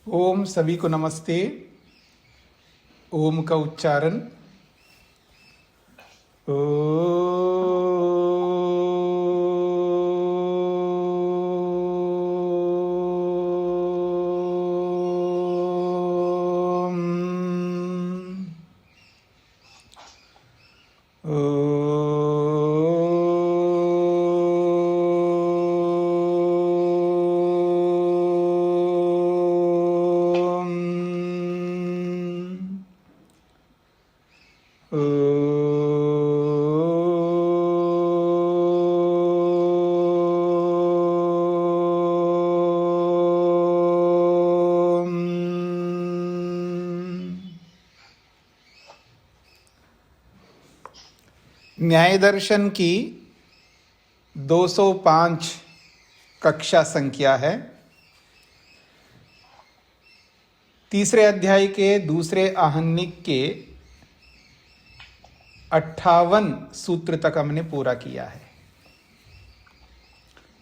ओम सभी को नमस्ते। ओम का उच्चारण न्याय दर्शन की 205 कक्षा संख्या है। तीसरे अध्याय के दूसरे आहनिक के 58 सूत्र तक हमने पूरा किया है।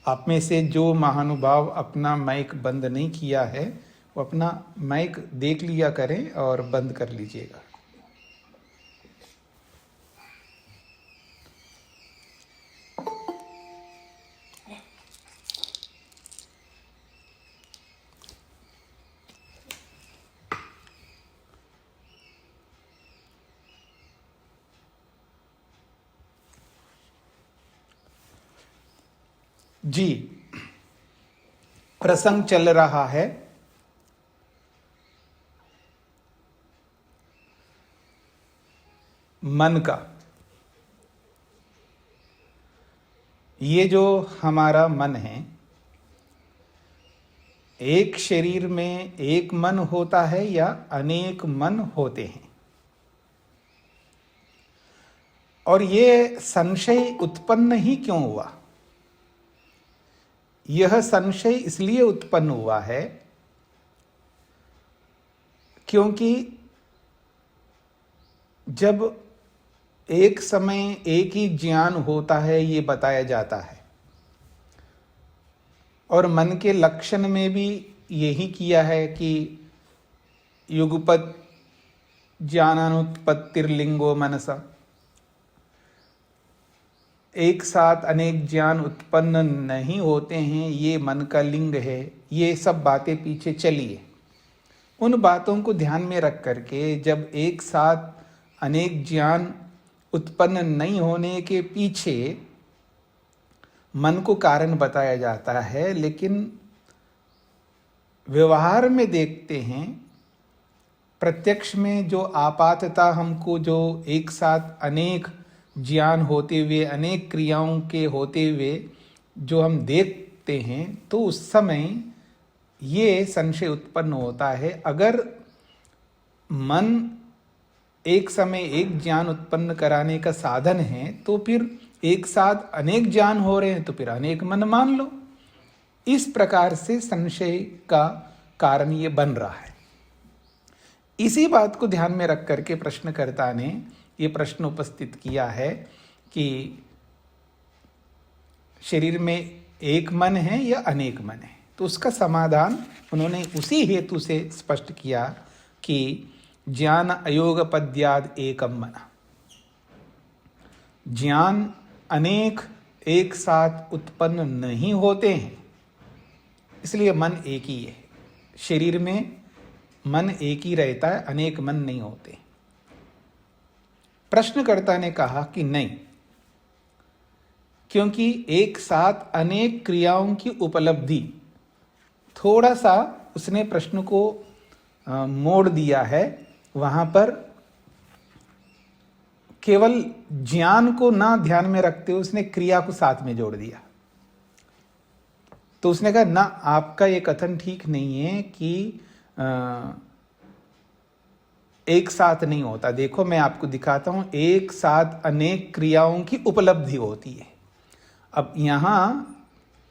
आप में से जो महानुभाव अपना माइक बंद नहीं किया है वो अपना माइक देख लिया करें और बंद कर लीजिएगा। जी, प्रसंग चल रहा है मन का। ये जो हमारा मन है, एक शरीर में एक मन होता है या अनेक मन होते हैं। और ये संशय उत्पन्न ही क्यों हुआ? यह संशय इसलिए उत्पन्न हुआ है क्योंकि जब एक समय एक ही ज्ञान होता है ये बताया जाता है, और मन के लक्षण में भी यही किया है कि युगपत ज्ञानानुत्पत्तिर्लिंगो मनसा, एक साथ अनेक ज्ञान उत्पन्न नहीं होते हैं, ये मन का लिंग है। ये सब बातें पीछे चलिए, उन बातों को ध्यान में रख करके जब एक साथ अनेक ज्ञान उत्पन्न नहीं होने के पीछे मन को कारण बताया जाता है, लेकिन व्यवहार में देखते हैं, प्रत्यक्ष में जो आपातता हमको जो एक साथ अनेक ज्ञान होते हुए, अनेक क्रियाओं के होते हुए जो हम देखते हैं, तो उस समय ये संशय उत्पन्न होता है। अगर मन एक समय एक ज्ञान उत्पन्न कराने का साधन है तो फिर एक साथ अनेक ज्ञान हो रहे हैं तो फिर अनेक मन मान लो। इस प्रकार से संशय का कारण ये बन रहा है। इसी बात को ध्यान में रख करके प्रश्नकर्ता ने ये प्रश्न उपस्थित किया है कि शरीर में एक मन है या अनेक मन है। तो उसका समाधान उन्होंने उसी हेतु से स्पष्ट किया कि ज्ञान अयोग पद्याद एकम मना। ज्ञान अनेक एक साथ उत्पन्न नहीं होते हैं, इसलिए मन एक ही है। शरीर में मन एक ही रहता है, अनेक मन नहीं होते। प्रश्नकर्ता ने कहा कि नहीं, क्योंकि एक साथ अनेक क्रियाओं की उपलब्धि, थोड़ा सा उसने प्रश्न को मोड़ दिया है। वहां पर केवल ज्ञान को ना ध्यान में रखते हुए उसने क्रिया को साथ में जोड़ दिया। तो उसने कहा ना, आपका ये कथन ठीक नहीं है कि एक साथ नहीं होता। देखो मैं आपको दिखाता हूं, एक साथ अनेक क्रियाओं की उपलब्धि होती है। अब यहां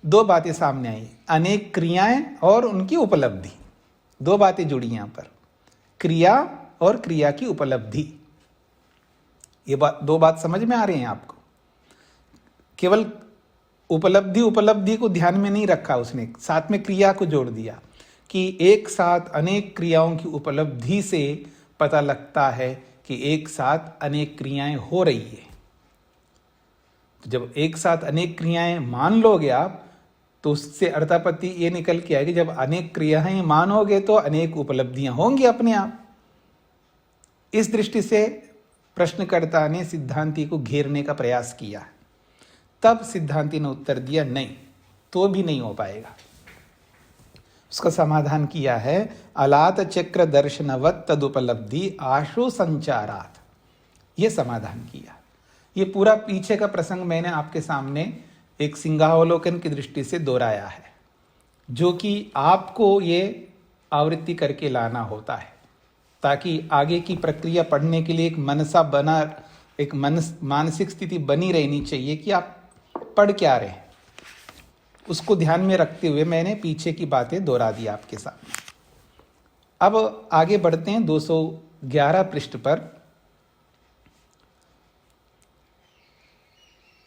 दो बातें सामने आई, अनेक क्रियाएं और उनकी उपलब्धि। दो बातें जुड़ी यहां पर, क्रिया और क्रिया की उपलब्धि। ये दो बात समझ में आ रही हैं आपको? केवल उपलब्धि को ध्यान में नहीं रखा उसने, साथ में क्रिया को जोड़ दिया। कि एक साथ अनेक क्रियाओं की उपलब्धि से पता लगता है कि एक साथ अनेक क्रियाएं हो रही है। तो जब एक साथ अनेक क्रियाएं मान लोगे आप, तो उससे अर्थापत्ति ये निकल के आएगी, जब अनेक क्रियाएं मानोगे तो अनेक उपलब्धियां होंगी अपने आप। इस दृष्टि से प्रश्नकर्ता ने सिद्धांति को घेरने का प्रयास किया। तब सिद्धांति ने उत्तर दिया, नहीं, तो भी नहीं हो पाएगा। उसका समाधान किया है, अलात चक्र दर्शनवत तदुपलब्धि आशु संचारात। ये समाधान किया। ये पूरा पीछे का प्रसंग मैंने आपके सामने एक सिंहावलोकन की दृष्टि से दोहराया है, जो कि आपको ये आवृत्ति करके लाना होता है, ताकि आगे की प्रक्रिया पढ़ने के लिए एक मनसा बना, एक मानसिक स्थिति बनी रहनी चाहिए कि आप पढ़ क्या रहे हैं। उसको ध्यान में रखते हुए मैंने पीछे की बातें दोहरा दी आपके सामने। अब आगे बढ़ते हैं 211 पृष्ठ पर।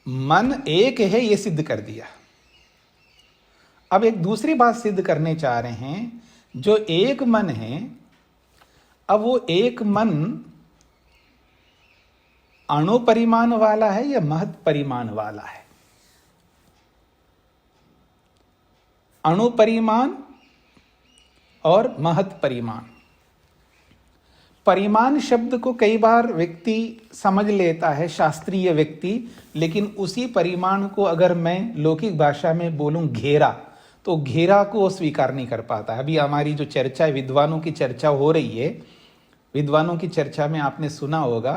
मन एक है, यह सिद्ध कर दिया। अब एक दूसरी बात सिद्ध करने चाह रहे हैं, जो एक मन है, अब वो एक मन अणु परिमाण वाला है या महत परिमाण वाला है? अणु परिमाण और महत परिमाण। परिमाण शब्द को कई बार व्यक्ति समझ लेता है, शास्त्रीय व्यक्ति, लेकिन उसी परिमाण को अगर मैं लौकिक भाषा में बोलूं घेरा, तो घेरा को स्वीकार नहीं कर पाता। अभी हमारी जो चर्चा है, विद्वानों की चर्चा हो रही है, विद्वानों की चर्चा में आपने सुना होगा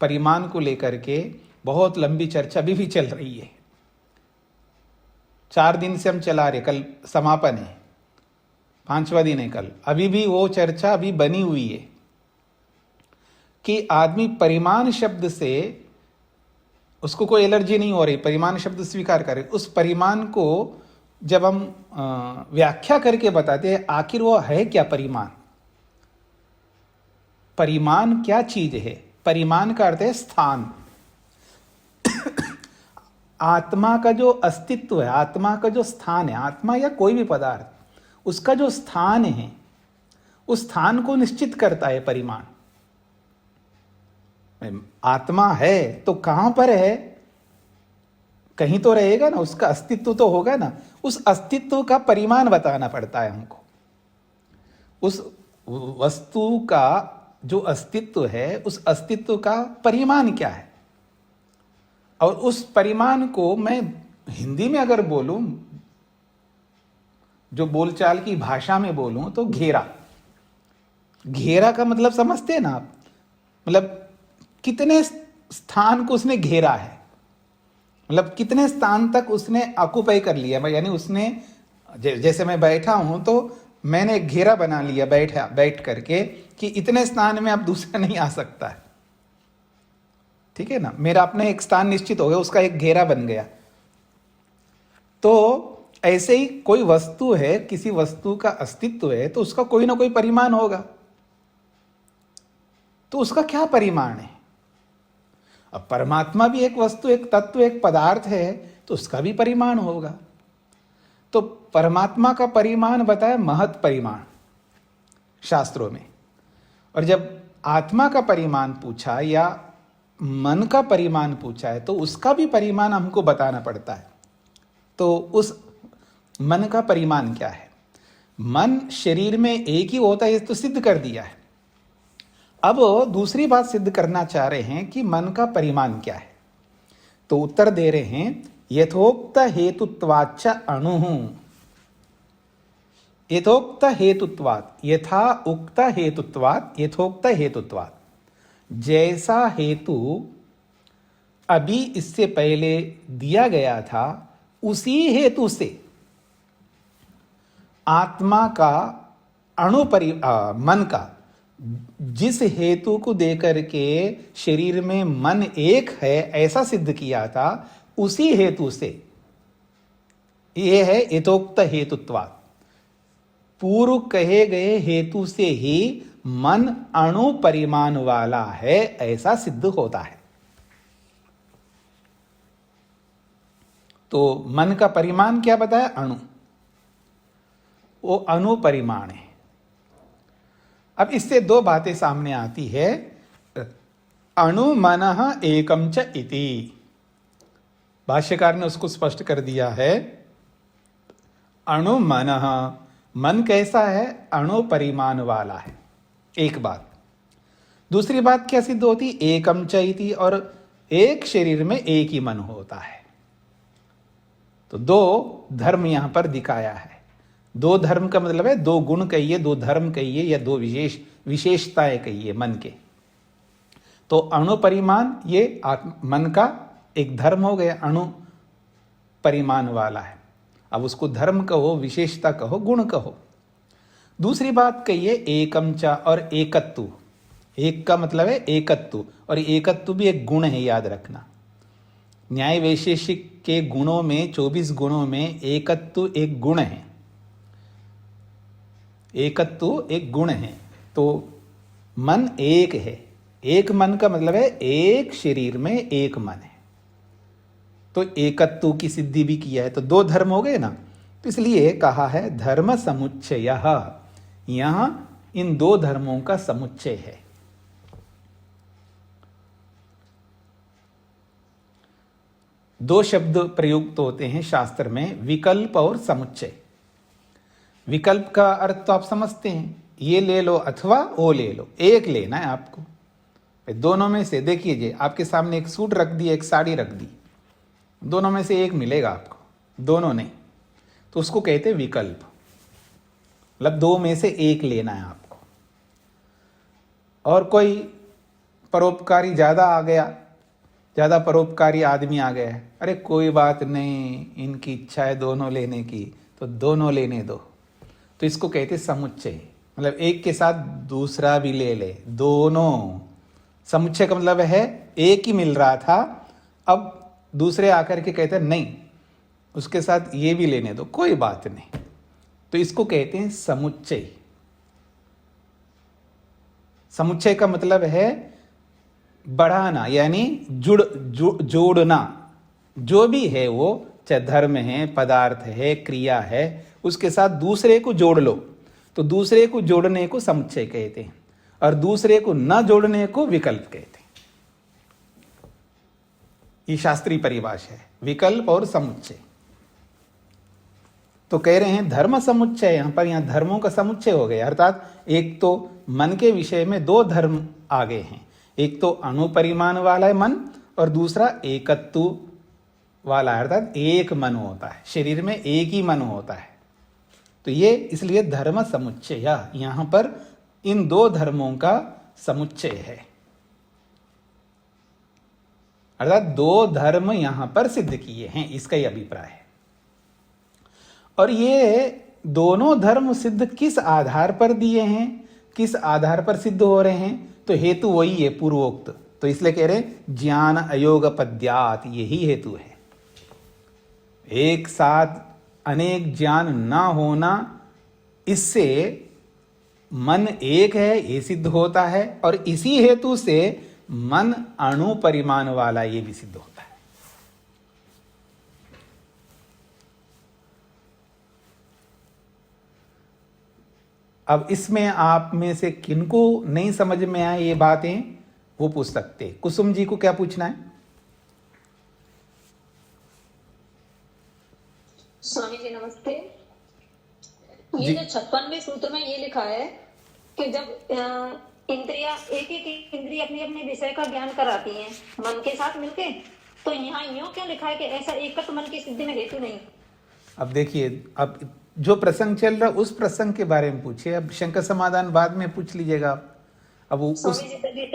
परिमाण को लेकर के बहुत लंबी चर्चा अभी भी चल रही है। 4 दिन से हम चला रहे, कल समापन है, 5वां दिन है कल। अभी भी वो चर्चा अभी बनी हुई है कि आदमी परिमाण शब्द से उसको कोई एलर्जी नहीं हो रही, परिमाण शब्द स्वीकार करे। उस परिमाण को जब हम व्याख्या करके बताते हैं, आखिर वो है क्या परिमाण? परिमाण क्या चीज है? परिमाण का अर्थ है स्थान। आत्मा का जो अस्तित्व है, आत्मा का जो स्थान है, आत्मा या कोई भी पदार्थ, उसका जो स्थान है, उस स्थान को निश्चित करता है परिमाण। आत्मा है तो कहां पर है? कहीं तो रहेगा ना, उसका अस्तित्व तो होगा ना। उस अस्तित्व का परिमाण बताना पड़ता है हमको। उस वस्तु का जो अस्तित्व है, उस अस्तित्व का परिमाण क्या है? और उस परिमाण को मैं हिंदी में अगर बोलूं, जो बोलचाल की भाषा में बोलूं, तो घेरा। घेरा का मतलब समझते हैं ना आप? मतलब कितने स्थान को उसने घेरा है, मतलब कितने स्थान तक उसने ऑक्युपाई कर लिया। यानी उसने, जैसे मैं बैठा हूं तो मैंने एक घेरा बना लिया बैठ करके कि इतने स्थान में अब दूसरा नहीं आ सकता है। ठीक है ना, मेरा अपने एक स्थान निश्चित हो गया, उसका एक घेरा बन गया। तो ऐसे ही कोई वस्तु है, किसी वस्तु का अस्तित्व है, तो उसका कोई ना कोई परिमाण होगा। तो उसका क्या परिमाण है? अब परमात्मा भी एक वस्तु, एक तत्व, एक पदार्थ है, तो उसका भी परिमाण होगा। तो परमात्मा का परिमाण बताया महत परिमाण शास्त्रों में। और जब आत्मा का परिमाण पूछा या मन का परिमाण पूछा है, तो उसका भी परिमाण हमको बताना पड़ता है। तो उस मन का परिमाण क्या है? मन शरीर में एक ही होता है, ये तो सिद्ध कर दिया है। अब दूसरी बात सिद्ध करना चाह रहे हैं कि मन का परिमाण क्या है। तो उत्तर दे रहे हैं, यथोक्त हेतुत्वाच्च अणुः। यथोक्त हेतुत्वात्, यथा उक्त हेतुत्वात्, यथोक्त हेतुत्वात्। जैसा हेतु अभी इससे पहले दिया गया था, उसी हेतु से आत्मा का मन का, जिस हेतु को देकर के शरीर में मन एक है ऐसा सिद्ध किया था, उसी हेतु से, यह है यथोक्त हेतुत्वात्। पूर्व कहे गए हेतु से ही मन अणु परिमाण वाला है ऐसा सिद्ध होता है। तो मन का परिमाण क्या बताया? अणु। वो अनुपरिमाण है। अब इससे दो बातें सामने आती है। अणुमनः एकम च इति, भाष्यकार ने उसको स्पष्ट कर दिया है। अणुमनः, मन कैसा है? अणु परिमाण वाला है, एक बात। दूसरी बात क्या सिद्ध होती? एकम च इति, और एक शरीर में एक ही मन होता है। तो दो धर्म यहां पर दिखाया है। दो धर्म का मतलब है दो गुण कहिए, दो धर्म कहिए, या दो विशेषताएं कहिए मन के। तो अणु परिमाण ये मन का एक धर्म हो गया, अणु परिमाण वाला है। अब उसको धर्म कहो, विशेषता कहो, गुण कहो। दूसरी बात कहिए एकम च, और एकत्व। एक का मतलब है एकत्व, और एकत्व भी एक गुण है, याद रखना। न्याय वैशेषिक के गुणों में, 24 गुणों में एकत्व एक गुण है। एकत्व एक गुण है। तो मन एक है। एक मन का मतलब है एक शरीर में एक मन है। तो एकत्व की सिद्धि भी किया है, तो दो धर्म हो गए ना। तो इसलिए कहा है धर्म समुच्चय। यहां इन दो धर्मों का समुच्चय है। दो शब्द प्रयुक्त होते हैं शास्त्र में, विकल्प और समुच्चय। विकल्प का अर्थ तो आप समझते हैं, ये ले लो अथवा वो ले लो, एक लेना है आपको। दोनों में से देखिए, आपके सामने एक सूट रख दी, एक साड़ी रख दी, दोनों में से एक मिलेगा आपको, दोनों नहीं। तो उसको कहते हैं विकल्प, मतलब दो में से एक लेना है आपको। और कोई परोपकारी ज्यादा आ गया, ज्यादा परोपकारी आदमी आ गया है, अरे कोई बात नहीं, इनकी इच्छा है दोनों लेने की, तो दोनों लेने दो। तो इसको कहते समुच्चय, मतलब एक के साथ दूसरा भी ले ले, दोनों। समुच्चय का मतलब है एक ही मिल रहा था, अब दूसरे आकर के कहते हैं नहीं, उसके साथ ये भी लेने दो, कोई बात नहीं। तो इसको कहते हैं समुच्चय। समुच्चय का मतलब है बढ़ाना, यानी जोड़ना। जो भी है वो, चाहे धर्म है, पदार्थ है, क्रिया है, उसके साथ दूसरे को जोड़ लो। तो दूसरे को जोड़ने को समुच्चय कहते हैं, और दूसरे को न जोड़ने को विकल्प कहते हैं। ये शास्त्रीय परिभाषा है, विकल्प और समुच्चय। तो कह रहे हैं धर्म समुच्चय, यहां धर्मों का समुच्चय हो गया। अर्थात एक तो मन के विषय में दो धर्म आ गए हैं, एक तो अणुपरिमाण वाला है मन, और दूसरा एकत्व वाला है, अर्थात एक मन होता है, शरीर में एक ही मन होता है। तो ये इसलिए धर्म समुच्चय, यहां पर इन दो धर्मों का समुच्चय है, अर्थात दो धर्म यहां पर सिद्ध किए हैं, इसका ही अभिप्राय है। और ये दोनों धर्म सिद्ध किस आधार पर दिए हैं, किस आधार पर सिद्ध हो रहे हैं? तो हेतु वही है पूर्वोक्त। तो इसलिए कह रहे ज्ञान अयोग पद्यात, यही हेतु है। एक साथ अनेक ज्ञान ना होना, इससे मन एक है ये सिद्ध होता है, और इसी हेतु से मन अणु परिमाण वाला ये भी सिद्ध होता है। अब इसमें आप में से किनको नहीं समझ में आए ये बातें, वो पूछ सकते हैं। कुसुम जी को क्या पूछना है? स्वामी जी नमस्ते। ये जो 56वें सूत्र में ये लिखा है कि जब इंद्रिया एक एक इंद्रिय अपने अपने विषय का ज्ञान कराती हैं मन के साथ मिलके, तो यहाँ यूं क्यों लिखा है कि ऐसा एकत्व मन की सिद्धि में हेतु नहीं? अब देखिए, अब जो प्रसंग चल रहा उस प्रसंग के बारे में पूछिए, अब शंका समाधान बाद में पूछ लीजिएगा आप। अब स्वामी जी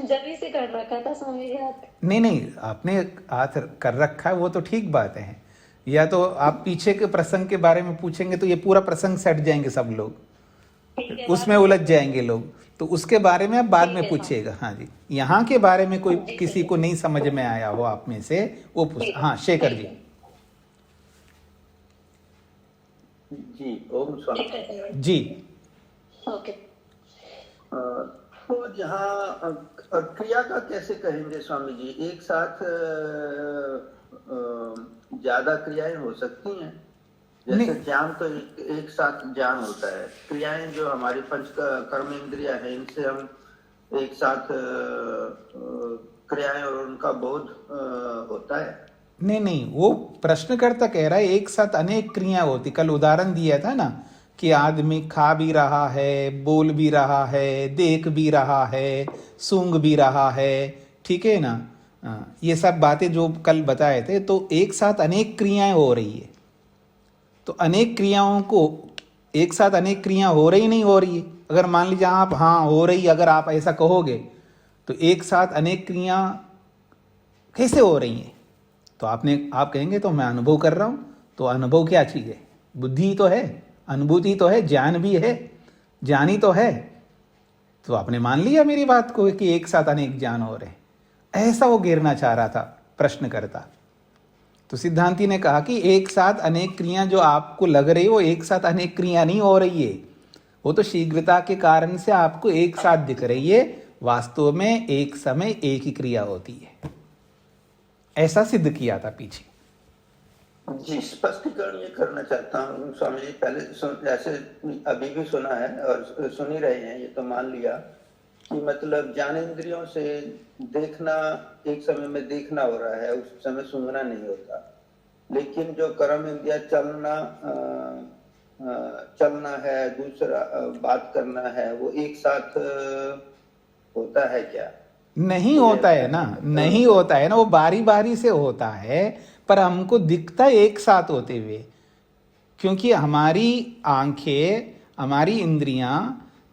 जब से कर रखा था स्वामी जी हाथ। नहीं, आपने हाथ कर रखा है वो तो ठीक बात है, या तो आप पीछे के प्रसंग के बारे में पूछेंगे तो ये पूरा प्रसंग सट जाएंगे सब लोग, उसमें उलझ जाएंगे लोग, तो उसके बारे में आप बाद में पूछिएगा। हाँ जी, यहाँ के बारे में कोई किसी को नहीं समझ में आया हो आप में से, वो पूछ। हाँ शेखर जी। जी ओम स्वामी जी। ओके। तो जहाँ क्रिया का कैसे कहेंगे स्वामी जी? एक साथ ज्यादा क्रियाएं हो सकती हैं, जैसे नहीं ज्ञान तो एक साथ ज्ञान होता है, क्रियाएं जो हमारी पंच कर्म इंद्रिया है, इनसे हम एक साथ क्रियाएं और उनका बोध होता है। नहीं नहीं, वो प्रश्नकर्ता कह रहा है एक साथ अनेक क्रिया होती। कल उदाहरण दिया था ना कि आदमी खा भी रहा है, बोल भी रहा है, देख भी रहा है, सूंघ भी रहा है, ठीक है ना। ये सब बातें जो कल बताए थे, तो एक साथ अनेक क्रियाएं हो रही है। तो अनेक क्रियाओं को एक साथ अनेक क्रिया हो रही नहीं हो रही है। अगर मान लीजिए आप हाँ हो रही, अगर आप ऐसा कहोगे तो एक साथ अनेक क्रिया कैसे हो रही हैं? तो आप कहेंगे तो मैं अनुभव कर रहा हूं। तो अनुभव क्या चीज है? बुद्धि तो है, अनुभूति तो है, ज्ञान भी है, ज्ञानी तो है। तो आपने मान लिया मेरी बात को कि एक साथ अनेक ज्ञान हो रहे हैं, ऐसा वो घेरना चाह रहा था प्रश्नकर्ता। तो सिद्धांति ने कहा कि एक साथ अनेक क्रिया जो आपको लग रही है वो एक साथ अनेक क्रिया नहीं हो रही है, वो तो शीघ्रता के कारण से आपको एक साथ दिख रही है। वास्तव में एक समय एक ही क्रिया होती है, ऐसा सिद्ध किया था पीछे। जी, स्पष्टीकरण ये करना चाहता हूँ स्वामी जी। पहले ऐसे अभी भी सुना है और सुन ही रहे हैं, ये तो मान लिया कि मतलब ज्ञानेंद्रियों से देखना एक समय में देखना हो रहा है, उस समय सूंघना नहीं होता। लेकिन जो कर्म इंद्रिया चलना है, दूसरा बात करना है, वो एक साथ होता है क्या? नहीं होता है ना, नहीं होता है ना, वो बारी बारी से होता है, पर हमको दिखता है एक साथ होते हुए। क्योंकि हमारी आंखें, हमारी इंद्रियां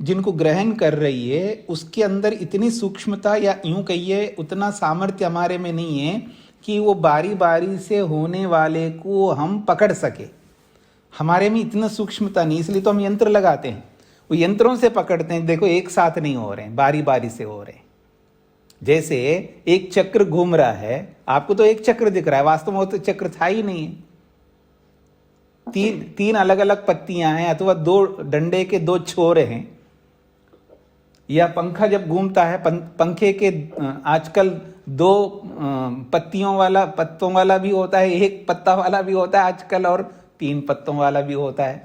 जिनको ग्रहण कर रही है, उसके अंदर इतनी सूक्ष्मता या यूं कहिए उतना सामर्थ्य हमारे में नहीं है कि वो बारी बारी से होने वाले को हम पकड़ सके। हमारे में इतना सूक्ष्मता नहीं, इसलिए तो हम यंत्र लगाते हैं, वो यंत्रों से पकड़ते हैं। देखो एक साथ नहीं हो रहे हैं, बारी बारी से हो रहे हैं। जैसे एक चक्र घूम रहा है, आपको तो एक चक्र दिख रहा है, वास्तव में वो तो चक्र था ही नहीं है। तीन अलग अलग पत्तियां हैं, अथवा दो डंडे के दो छोर हैं। या पंखा जब घूमता है, पंखे के आजकल दो पत्तों वाला भी होता है, एक पत्ता वाला भी होता है आजकल, और 3 पत्तों वाला भी होता है।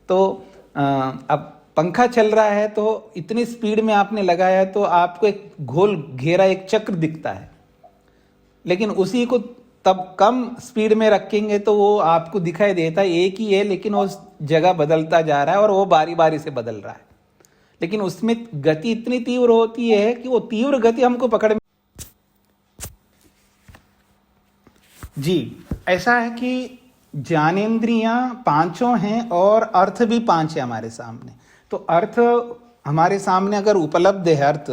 तो अब पंखा चल रहा है तो इतनी स्पीड में आपने लगाया तो आपको एक गोल घेरा एक चक्र दिखता है, लेकिन उसी को तब कम स्पीड में रखेंगे तो वो आपको दिखाई देता है एक ही है, लेकिन वो जगह बदलता जा रहा है और वो बारी बारी से बदल रहा है। लेकिन उसमें गति इतनी तीव्र होती है कि वो तीव्र गति हमको पकड़ में। जी, ऐसा है कि ज्ञानेंद्रियां पांचों हैं और अर्थ भी 5 है हमारे सामने। तो अर्थ हमारे सामने अगर उपलब्ध है, अर्थ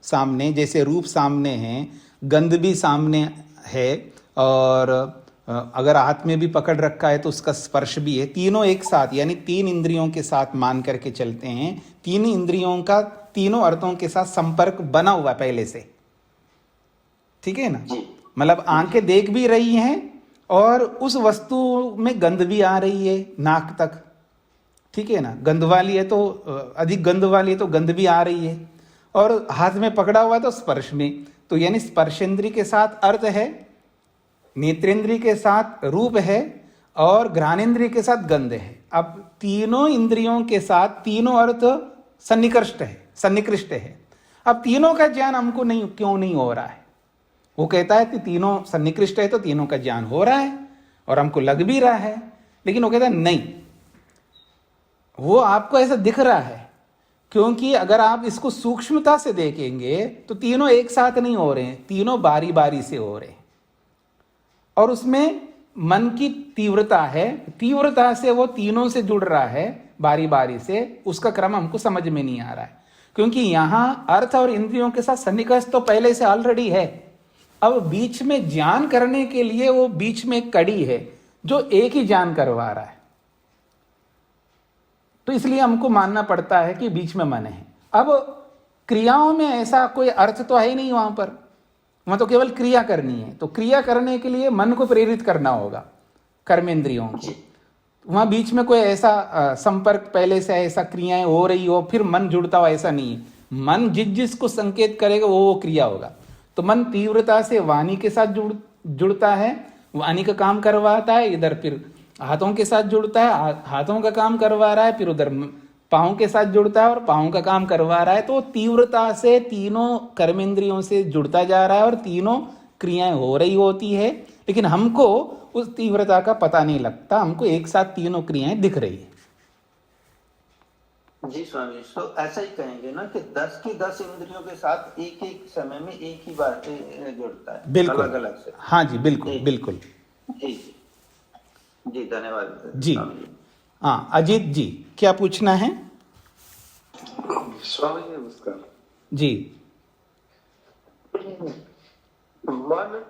सामने, जैसे रूप सामने है, गंध भी सामने है, और अगर हाथ में भी पकड़ रखा है तो उसका स्पर्श भी है। तीनों एक साथ, यानी 3 इंद्रियों के साथ मान करके चलते हैं। 3 इंद्रियों का तीनों अर्थों के साथ संपर्क बना हुआ पहले से, ठीक है ना। मतलब आंखें देख भी रही हैं और उस वस्तु में गंध भी आ रही है नाक तक, ठीक है ना। गंध वाली है तो अधिक गंध वाली है तो गंध भी आ रही है, और हाथ में पकड़ा हुआ है तो स्पर्श में। तो यानी स्पर्शेंद्री के साथ अर्थ है, नेत्रेंद्री के साथ रूप है, और घ्राणेंद्रिय के साथ गंध है। अब तीनों इंद्रियों के साथ तीनों अर्थ सन्निकृष्ट है। अब तीनों का ज्ञान हमको क्यों नहीं हो रहा है? वो कहता है कि तीनों सन्निकृष्ट है तो तीनों का ज्ञान हो रहा है और हमको लग भी रहा है, लेकिन वो कहता है नहीं, वो आपको ऐसा दिख रहा है। क्योंकि अगर आप इसको सूक्ष्मता से देखेंगे तो तीनों एक साथ नहीं हो रहे हैं, तीनों बारी बारी से हो रहे हैं। और उसमें मन की तीव्रता है, तीव्रता से वो तीनों से जुड़ रहा है बारी बारी से। उसका क्रम हमको समझ में नहीं आ रहा है, क्योंकि यहां अर्थ और इंद्रियों के साथ सन्निकर्ष तो पहले से ऑलरेडी है। अब बीच में ज्ञान करने के लिए वो बीच में एक कड़ी है जो एक ही ज्ञान करवा रहा है। तो इसलिए हमको मानना पड़ता है कि बीच में मन है। अब क्रियाओं में ऐसा कोई अर्थ तो है ही नहीं, वहां तो केवल क्रिया करनी है। तो क्रिया करने के लिए मन को प्रेरित करना होगा, कर्मेंद्रियों को। वहां बीच में कोई ऐसा संपर्क पहले से ऐसा क्रियाएं हो रही हो फिर मन जुड़ता हो, ऐसा नहीं है। मन जिसको संकेत करेगा वो क्रिया होगा। तो मन तीव्रता से वाणी के साथ जुड़ता है, वाणी का काम करवाता है। इधर फिर हाथों के साथ जुड़ता है, हाथों का काम करवा रहा है, फिर उधर पाँव के साथ जुड़ता है और पाँव का काम करवा रहा है। तो तीव्रता से तीनों कर्मेंद्रियों से जुड़ता जा रहा है और तीनों क्रियाएं हो रही होती है, लेकिन हमको उस तीव्रता का पता नहीं लगता, हमको एक साथ तीनों क्रियाएं दिख रही है। जी स्वामी, तो ऐसा ही कहेंगे ना कि 10 की 10 इंद्रियों के साथ एक एक समय में एक ही बार जुड़ता है, बिल्कुल, अलग अलग से। हाँ जी, बिल्कुल बिल्कुल जी जी, धन्यवाद जी। हाँ अजीत जी, क्या पूछना है? स्वामी जी नमस्कार जी। मन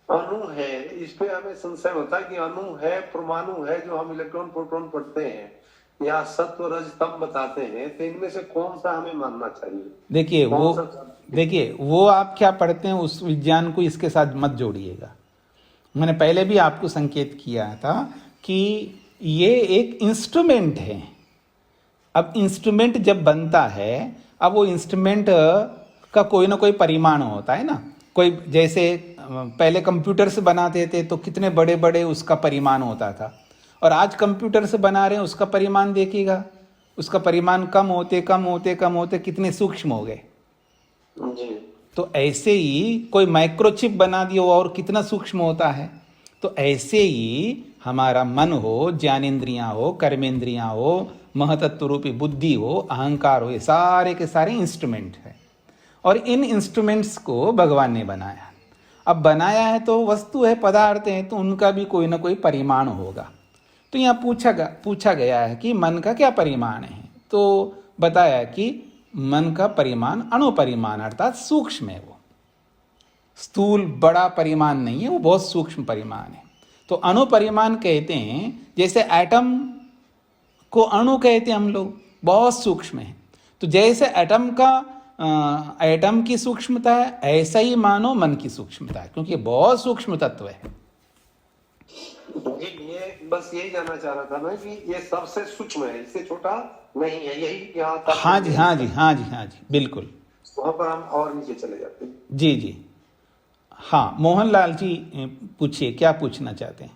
अणु है, इस पे हमें संशय होता है कि अणु है, परमाणु है, जो हम इलेक्ट्रॉन प्रोटॉन पढ़ते हैं या सत्व रज तम बताते हैं, तो इनमें से कौन सा हमें मानना चाहिए? देखिए वो आप क्या पढ़ते हैं उस विज्ञान को इसके साथ मत जोड़िएगा। मैंने पहले भी आपको संकेत किया था कि ये एक इंस्ट्रूमेंट है। अब इंस्ट्रूमेंट जब बनता है, अब वो इंस्ट्रूमेंट का कोई ना कोई परिमाण होता है ना। कोई जैसे पहले कंप्यूटर से बनाते थे तो कितने बड़े बड़े उसका परिमाण होता था, और आज कंप्यूटर से बना रहे हैं उसका परिमाण देखिएगा, उसका परिमाण कम होते कम होते कम होते कितने सूक्ष्म हो गए। तो ऐसे ही कोई माइक्रोचिप बना दिया और कितना सूक्ष्म होता है। तो ऐसे ही हमारा मन हो, ज्ञानेंद्रियां हो, कर्मेंद्रियां हो, महतत्व रूपी बुद्धि हो, अहंकार हो, ये सारे के सारे इंस्ट्रूमेंट है। और इन इंस्ट्रूमेंट्स को भगवान ने बनाया। अब बनाया है तो वस्तु है, पदार्थ है, तो उनका भी कोई ना कोई परिमाण होगा। तो यहाँ पूछा गया है कि मन का क्या परिमाण है, तो बताया कि मन का परिमाण अणुपरिमाण अर्थात सूक्ष्म है। वो स्थूल बड़ा परिमाण नहीं है, वो बहुत सूक्ष्म परिमाण है। तो अणुपरिमाण कहते हैं, जैसे एटम को अणु कहते हैं हम लोग, बहुत सूक्ष्म है। तो जैसे एटम की सूक्ष्मता है, ऐसा ही मानो मन की सूक्ष्मता है, क्योंकि बहुत सूक्ष्म तत्व है। ये बस यही जानना चाह रहा था मैं कि ये सबसे सूक्ष्म है, इससे छोटा नहीं है, यही यहाँ तक। हाँ जी हाँ जी हाँ जी हाँ जी, बिल्कुल। वहां पर हम और नीचे चले जाते हैं। जी जी। हाँ मोहनलाल जी पूछिए, क्या पूछना चाहते हैं?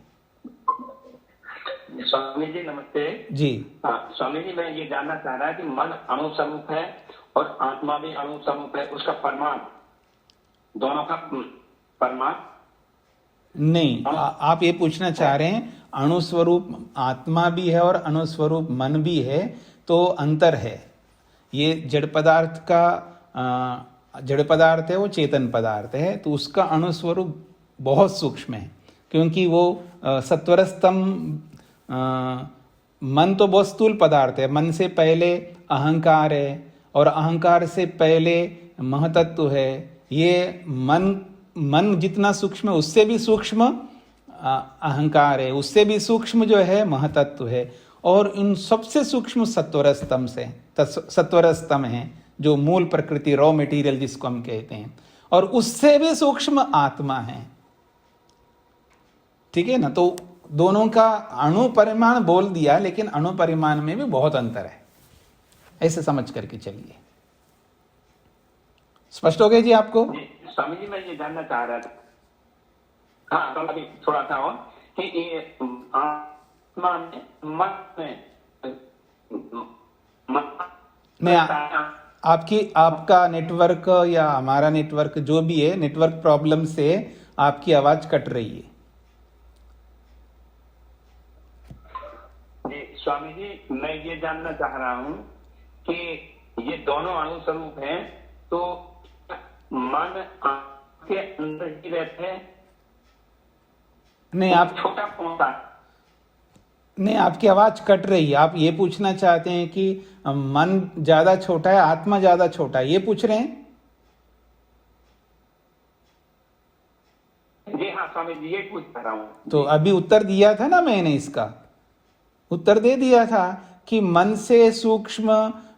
स्वामी जी नमस्ते जी। हाँ स्वामी जी, मैं ये जानना चाह रहा कि मन अणु स्वरूप है और आत्मा भी अणु स्वरूप है, उसका परिमाण, दोनों का परिमाण नहीं, आप ये पूछना चाह रहे हैं अणुस्वरूप आत्मा भी है और अणुस्वरूप मन भी है, तो अंतर है। ये जड़ पदार्थ जड़ पदार्थ है, वो चेतन पदार्थ है, तो उसका अणुस्वरूप बहुत सूक्ष्म है, क्योंकि वो सत्वरस्तंभ मन तो बहुत स्थूल पदार्थ है। मन से पहले अहंकार है और अहंकार से पहले महतत्व है। ये मन जितना सूक्ष्म है उससे भी सूक्ष्म अहंकार है, उससे भी सूक्ष्म जो है महतत्व है, और इन सबसे सूक्ष्म सत्वर स्तंभ है, जो मूल प्रकृति रॉ मटेरियल जिसको हम कहते हैं, और उससे भी सूक्ष्म आत्मा है। ठीक है ना। तो दोनों का अणु परिमाण बोल दिया, लेकिन अणु परिमाण में भी बहुत अंतर है, ऐसे समझ करके चलिए। स्पष्ट हो गया जी आपको? स्वामी जी मैं ये जानना चाह रहा था, हाँ स्वामी थोड़ा सा और, कि ये आत्मा में नहीं, आपका नेटवर्क या हमारा नेटवर्क जो भी है, नेटवर्क प्रॉब्लम से आपकी आवाज कट रही है। जी स्वामी जी, मैं ये जानना चाह रहा हूँ कि ये दोनों अणु स्वरूप हैं, तो मन के अंदर ही रहते हैं? नहीं, आप छोटा कौन सा? नहीं, आपकी आवाज कट रही है। आप ये पूछना चाहते हैं कि मन ज्यादा छोटा है, आत्मा ज्यादा छोटा है, ये पूछ रहे हैं? जी हाँ स्वामी जी, ये पूछ रहा हूँ। तो अभी उत्तर दिया था ना मैंने, इसका उत्तर दे दिया था कि मन से सूक्ष्म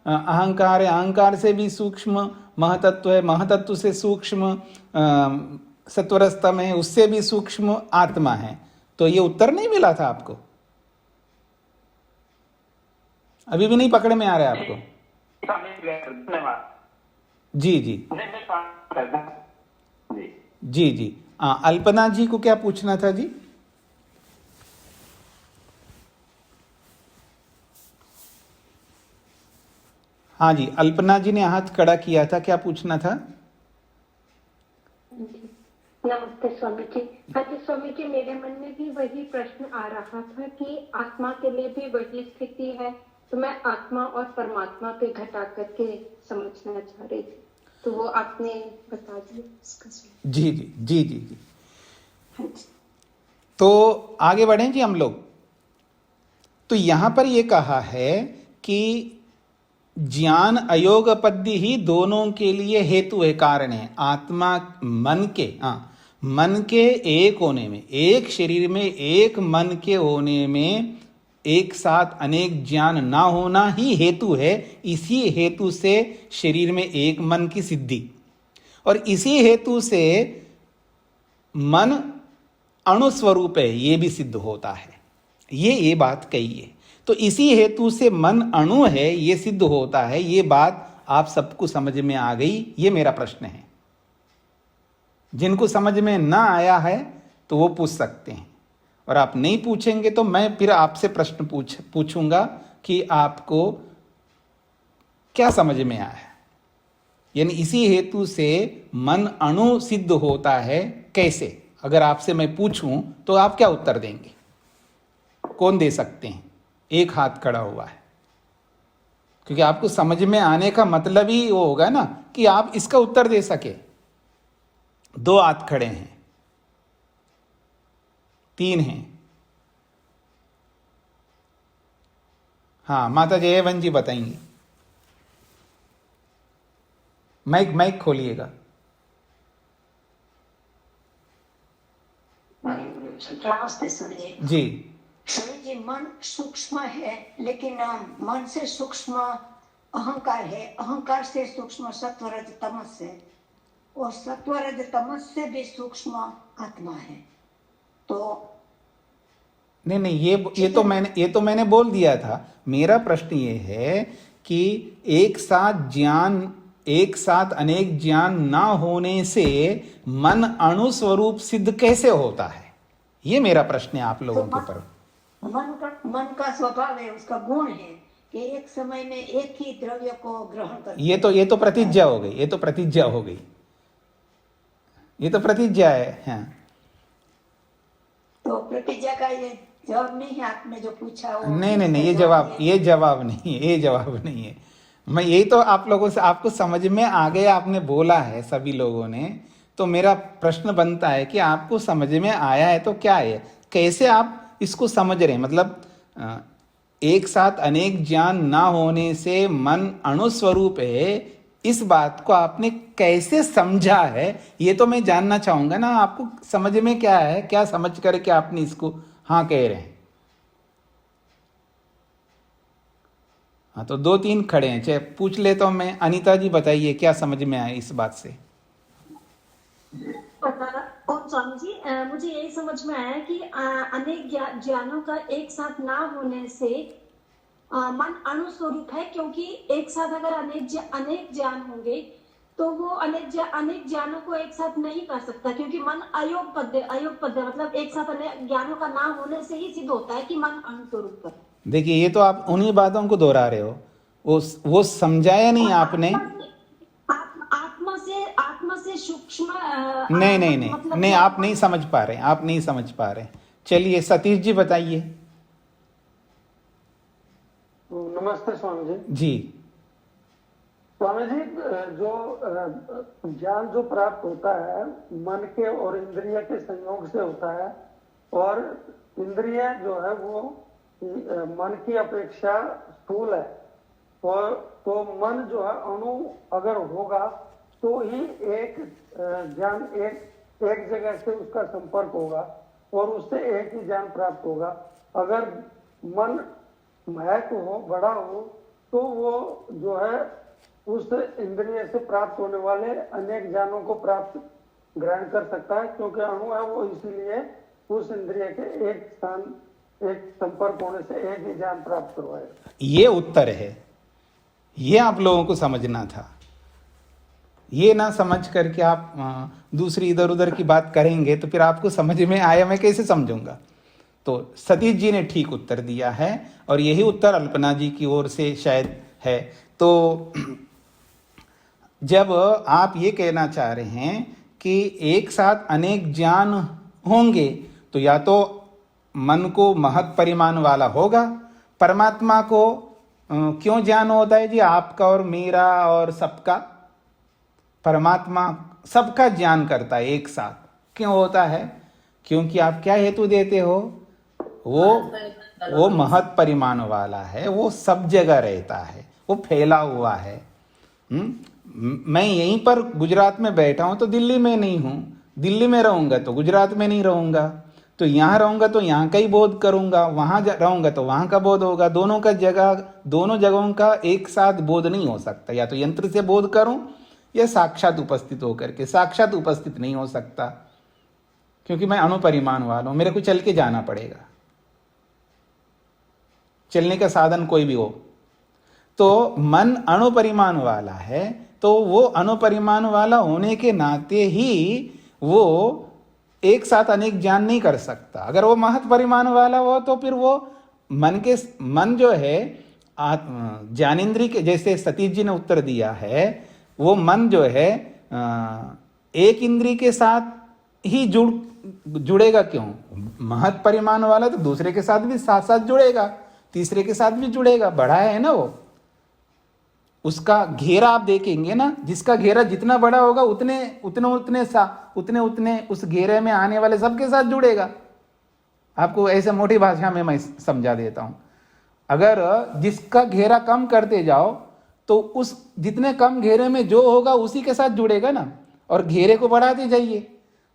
अहंकार है, अहंकार से भी सूक्ष्म महतत्व है, महतत्व से सूक्ष्म सत्वरस्तम है, उससे भी सूक्ष्म आत्मा है। तो ये उत्तर नहीं मिला था आपको? अभी भी नहीं पकड़ में आ रहा है आपको? धन्यवाद। जी जी जी जी। अल्पना जी को क्या पूछना था जी? हाँ जी, अल्पना जी ने हाथ खड़ा किया था, क्या पूछना था? नमस्ते स्वामी जी। हाँ जी स्वामी जी, मेरे मन में भी वही प्रश्न आ रहा था कि आत्मा के लिए भी वही स्थिति है, तो मैं आत्मा और परमात्मा पे घटा करके समझना चाह रही थी, तो वो आपने बता दिया उसका। जी जी जी जी जी। हाँ जी। तो आगे बढ़ें जी हम लोग। तो यहां पर ये कहा है कि ज्ञान अयोगपद्य ही दोनों के लिए हेतु है, कारण है। आत्मा मन के एक होने में, एक शरीर में एक मन के होने में एक साथ अनेक ज्ञान ना होना ही हेतु है। इसी हेतु से शरीर में एक मन की सिद्धि, और इसी हेतु से मन अणुस्वरूप है, ये भी सिद्ध होता है। ये बात कही है। तो इसी हेतु से मन अणु है, ये सिद्ध होता है। ये बात आप सबको समझ में आ गई? ये मेरा प्रश्न है। जिनको समझ में ना आया है तो वो पूछ सकते हैं, और आप नहीं पूछेंगे तो मैं फिर आपसे प्रश्न पूछूंगा कि आपको क्या समझ में आया है। यानी इसी हेतु से मन अणु सिद्ध होता है। कैसे? अगर आपसे मैं पूछूं तो आप क्या उत्तर देंगे? कौन दे सकते हैं? एक हाथ खड़ा हुआ है, क्योंकि आपको समझ में आने का मतलब ही वो होगा ना कि आप इसका उत्तर दे सके। दो हाथ खड़े हैं, तीन हैं। हाँ, माता जयवंत जी बताएंगी। माइक खोलिएगा। नमस्ते सुनिए जी जी। मन सूक्ष्म है, लेकिन मन से सूक्ष्म अहंकार है, अहंकार से सूक्ष्म सत्व रज तमस है, और सत्व रज तमस से भी सूक्ष्म आत्मा है। तो नहीं, ये तो मैंने बोल दिया था। मेरा प्रश्न ये है कि एक साथ अनेक ज्ञान ना होने से मन अणु स्वरूप सिद्ध कैसे होता है? ये मेरा प्रश्न है आप लोगों के ऊपर। मन का स्वभाव है, उसका गुण है कि एक समय में एक ही द्रव्य को ग्रहण करता है। ये तो प्रतिज्ञा हो गई। ये तो प्रतिज्ञा है। हाँ। तो प्रतिज्ञा का ये जवाब नहीं है आपने जो पूछा वो? नहीं, ये जवाब नहीं है। मैं यही तो आप लोगों से, आपको समझ में आ गया, आपने बोला है सभी लोगों ने, तो मेरा प्रश्न बनता है कि आपको समझ में आया है तो क्या है, कैसे आप इसको समझ रहे हैं? मतलब एक साथ अनेक ज्ञान ना होने से मन अणुस्वरूप है, इस बात को आपने कैसे समझा है, ये तो मैं जानना चाहूंगा ना। आपको समझ में क्या है, क्या समझ करके आपने इसको हाँ कह रहे हैं? हाँ, तो दो तीन खड़े हैं, चाहे पूछ लेता हूं मैं। अनीता जी बताइए, क्या समझ में आया इस बात से? और स्वामी जी, मुझे यही समझ में आया कि अनेक ज्ञानों का एक साथ ना होने से मन अणु स्वरूप है, क्योंकि एक साथ अगर अनेक ज्ञान होंगे तो वो अनेक ज्ञानों को एक साथ नहीं कर सकता, क्योंकि मन अयोगपद्य मतलब एक साथ अनेक ज्ञानों का ना होने से ही सिद्ध होता है कि मन अणु स्वरूप है। देखिए, ये तो आप उन्हीं बातों को दोहरा रहे हो। वो समझाया नहीं आपने। आत्मा से सूक्ष्म नहीं, आप नहीं समझ पा रहे। चलिए सतीश जी बताइए। नमस्ते स्वामी जी। जी स्वामी जी, जो ज्ञान जो प्राप्त होता है मन के और इंद्रिय के संयोग से होता है, और इंद्रिय जो है वो मन की अपेक्षा स्थूल है, और तो मन जो है अणु अगर होगा तो ही एक ज्ञान एक जगह से उसका संपर्क होगा और उससे एक ही ज्ञान प्राप्त होगा। अगर मन महत्व हो, बड़ा हो, तो वो जो है उस इंद्रिय से प्राप्त होने वाले अनेक ज्ञानों को प्राप्त ग्रहण कर सकता है, क्योंकि अणु है वो, इसीलिए उस इंद्रिय के एक स्थान एक संपर्क होने से एक ही ज्ञान प्राप्त करवाएगा। ये उत्तर है। ये आप लोगों को समझना था। ये ना समझ करके आप दूसरी इधर उधर की बात करेंगे तो फिर आपको समझ में आया, मैं कैसे समझूंगा? तो सतीश जी ने ठीक उत्तर दिया है, और यही उत्तर अल्पना जी की ओर से शायद है। तो जब आप ये कहना चाह रहे हैं कि एक साथ अनेक ज्ञान होंगे, तो या तो मन को महत परिमाण वाला होगा। परमात्मा को क्यों ज्ञान होता है जी? आपका और मेरा और सबका। परमात्मा सबका ज्ञान करता है एक साथ। क्यों होता है? क्योंकि आप क्या हेतु देते हो? वो महत परिमाण वाला है, वो सब जगह रहता है, वो फैला हुआ है। मैं यहीं पर गुजरात में बैठा हूं तो दिल्ली में नहीं हूं, दिल्ली में रहूंगा तो गुजरात में नहीं रहूंगा, तो यहां रहूंगा तो यहां का ही बोध करूंगा, वहां रहूंगा तो वहां का बोध होगा। दोनों जगहों का एक साथ बोध नहीं हो सकता। या तो यंत्र से बोध करूं या साक्षात उपस्थित होकर के। साक्षात उपस्थित नहीं हो सकता क्योंकि मैं अणुपरिमाण वाला हूं, मेरे को चल के जाना पड़ेगा। चलने का साधन कोई भी हो, तो मन अणुपरिमाण वाला है, तो वो अणुपरिमाण वाला होने के नाते ही वो एक साथ अनेक ज्ञान नहीं कर सकता। अगर वो महत परिमाण वाला हो तो फिर वो मन जो है ज्ञानेन्द्रिय के, जैसे सतीश जी ने उत्तर दिया है, वो मन जो है एक इंद्रिय के साथ ही जुड़ेगा। क्यों? महत परिमाण वाला तो दूसरे के साथ भी साथ साथ जुड़ेगा, तीसरे के साथ भी जुड़ेगा। बड़ा है ना वो, उसका घेरा आप देखेंगे ना, जिसका घेरा जितना बड़ा होगा उतने उस घेरे में आने वाले सबके साथ जुड़ेगा। आपको ऐसे मोटी भाषा में मैं समझा देता हूं। अगर जिसका घेरा कम करते जाओ तो उस जितने कम घेरे में जो होगा उसी के साथ जुड़ेगा ना, और घेरे को बढ़ाते जाइए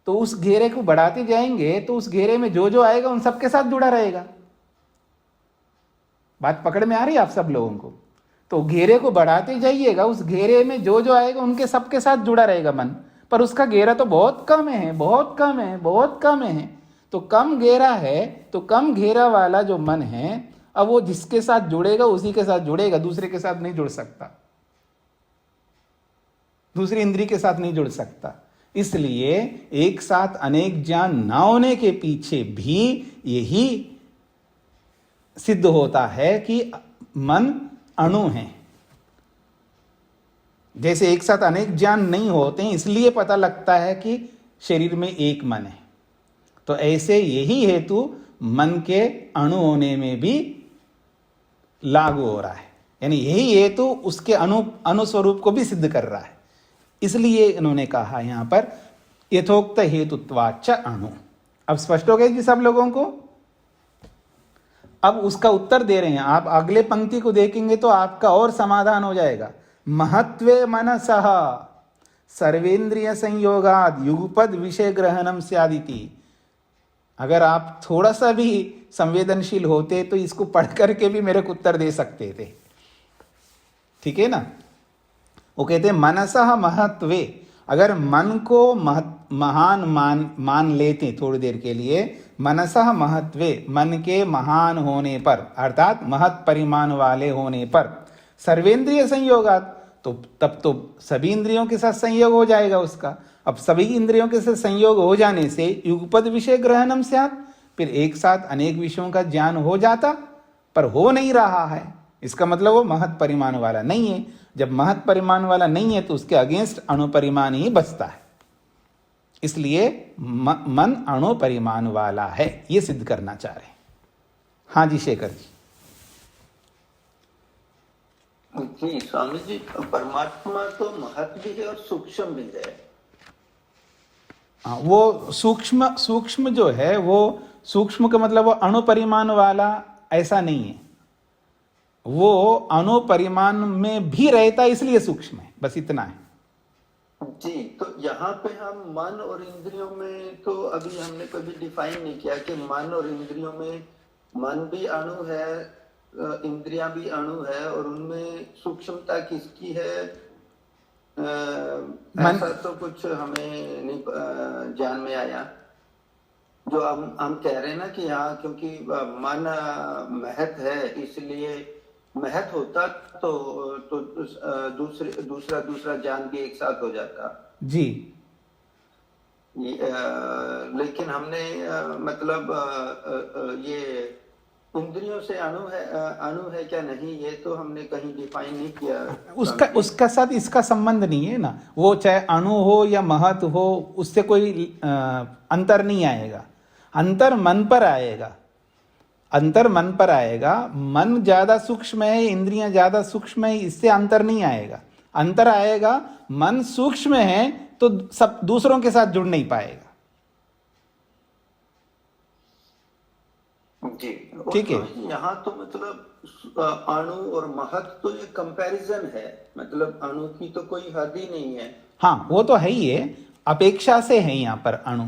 तो उस घेरे को बढ़ाते जाएंगे तो उस घेरे में जो आएगा उन सबके साथ जुड़ा रहेगा। बात पकड़ में आ रही है आप सब लोगों को? तो घेरे को बढ़ाते जाइएगा, उस घेरे में जो आएगा उनके सबके साथ जुड़ा रहेगा मन, पर उसका घेरा तो बहुत कम है, बहुत कम है, बहुत कम है। तो कम घेरा है, तो कम घेरा वाला जो मन है, अब वो जिसके साथ जुड़ेगा उसी के साथ जुड़ेगा, दूसरे के साथ नहीं जुड़ सकता, दूसरी इंद्रिय के साथ नहीं जुड़ सकता। इसलिए एक साथ अनेक ज्ञान न होने के पीछे भी यही सिद्ध होता है कि मन अणु है। जैसे एक साथ अनेक ज्ञान नहीं होते हैं, इसलिए पता लगता है कि शरीर में एक मन है, तो ऐसे यही हेतु मन के अणु होने में भी लागू हो रहा है। यानी यही हेतु उसके अनुस्वरूप को भी सिद्ध कर रहा है। इसलिए इन्होंने कहा यहां पर यथोक्त हेतुत्वाच्च अणु। अब स्पष्ट हो गया जी सब लोगों को? अब उसका उत्तर दे रहे हैं आप। अगले पंक्ति को देखेंगे तो आपका और समाधान हो जाएगा। महत्वे मनसः सर्वेंद्रिय संयोगाद युगपद विषय ग्रहणम स्यादिति। अगर आप थोड़ा सा भी संवेदनशील होते तो इसको पढ़ करके भी मेरे को उत्तर दे सकते थे, ठीक है ना? वो कहते हैं मनसः महत्वे। अगर मन को महान मान लेते थोड़ी देर के लिए, मनसः महत्वे, मन के महान होने पर, अर्थात महत परिमाण वाले होने पर, सर्वेंद्रिय संयोगात, तो तब तो सभी इंद्रियों के साथ संयोग हो जाएगा उसका। अब सभी इंद्रियों के साथ संयोग हो जाने से युगपद विषय ग्रहणम स्यात्, फिर एक साथ अनेक विषयों का ज्ञान हो जाता, पर हो नहीं रहा है। इसका मतलब वो महत परिमाण वाला नहीं है। जब महत परिमाण वाला नहीं है तो उसके अगेंस्ट अणुपरिमाण ही बचता है। इसलिए मन अणुपरिमाण वाला है, ये सिद्ध करना चाह रहे हैं। हाँ जी शेखर जी। जी स्वामी जी, परमात्मा तो महत भी है और सूक्ष्म भी है। हाँ, वो सूक्ष्म जो है, वो सूक्ष्म का मतलब वो अणुपरिमाण वाला ऐसा नहीं है। वो अणुपरिमाण में भी रहता है, इसलिए सूक्ष्म है, बस इतना है जी। तो यहाँ पे हम मन और इंद्रियों में तो अभी हमने कभी डिफाइन नहीं किया कि मन और इंद्रियों में मन भी अणु है, इंद्रियां भी अणु है, और उनमें सूक्ष्मता किसकी है ऐसा तो कुछ हमें नहीं ध्यान में आया। जो हम कह रहे हैं ना कि यहाँ क्योंकि मन महत है, इसलिए महत होता तो दूसरा ज्ञान भी एक साथ हो जाता जी। लेकिन हमने मतलब ये इंद्रियों से अणु है क्या नहीं, ये तो हमने कहीं डिफाइन नहीं किया। उसका साथ इसका संबंध नहीं है ना, वो चाहे अणु हो या महत हो, उससे कोई अंतर नहीं आएगा। अंतर मन पर आएगा, अंतर मन पर आएगा। मन ज्यादा सूक्ष्म है, इंद्रियां ज्यादा सूक्ष्म है, इससे अंतर नहीं आएगा। अंतर आएगा मन सूक्ष्म है तो सब दूसरों के साथ जुड़ नहीं पाएगा। जी ठीक है। यहाँ तो मतलब अणु और महत तो ये कंपैरिजन है, मतलब अणु की तो कोई हद ही नहीं है। हाँ, वो तो है ही है, अपेक्षा से है यहाँ पर अणु।